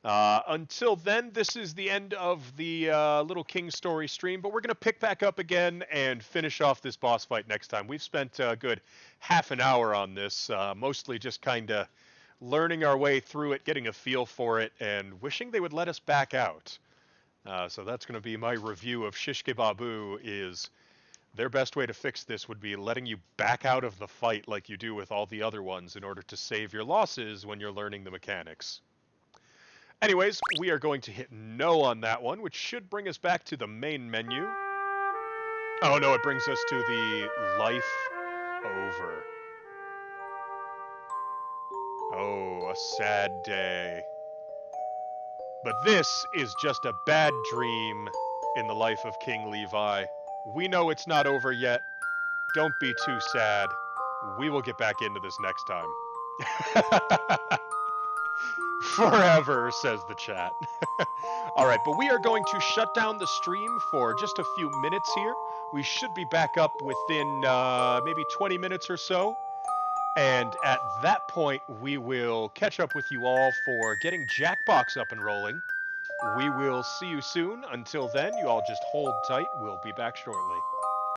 Until then, this is the end of the Little King Story stream, but we're going to pick back up again and finish off this boss fight next time. We've spent a good half an hour on this, mostly just kind of learning our way through it, getting a feel for it, and wishing they would let us back out. So that's going to be my review of Shish Kebabu. Is their best way to fix this would be letting you back out of the fight like you do with all the other ones in order to save your losses when you're learning the mechanics. Anyways, we are going to hit no on that one, which should bring us back to the main menu. Oh no, it brings us to the life over. Oh, a sad day. But this is just a bad dream in the life of King Levi. We know it's not over yet. Don't be too sad. We will get back into this next time. Forever, says the chat. Alright, but we are going to shut down the stream for just a few minutes here. We should be back up within maybe 20 minutes or so. And at that point, we will catch up with you all for getting Jackbox up and rolling. We will see you soon. Until then, you all just hold tight. We'll be back shortly.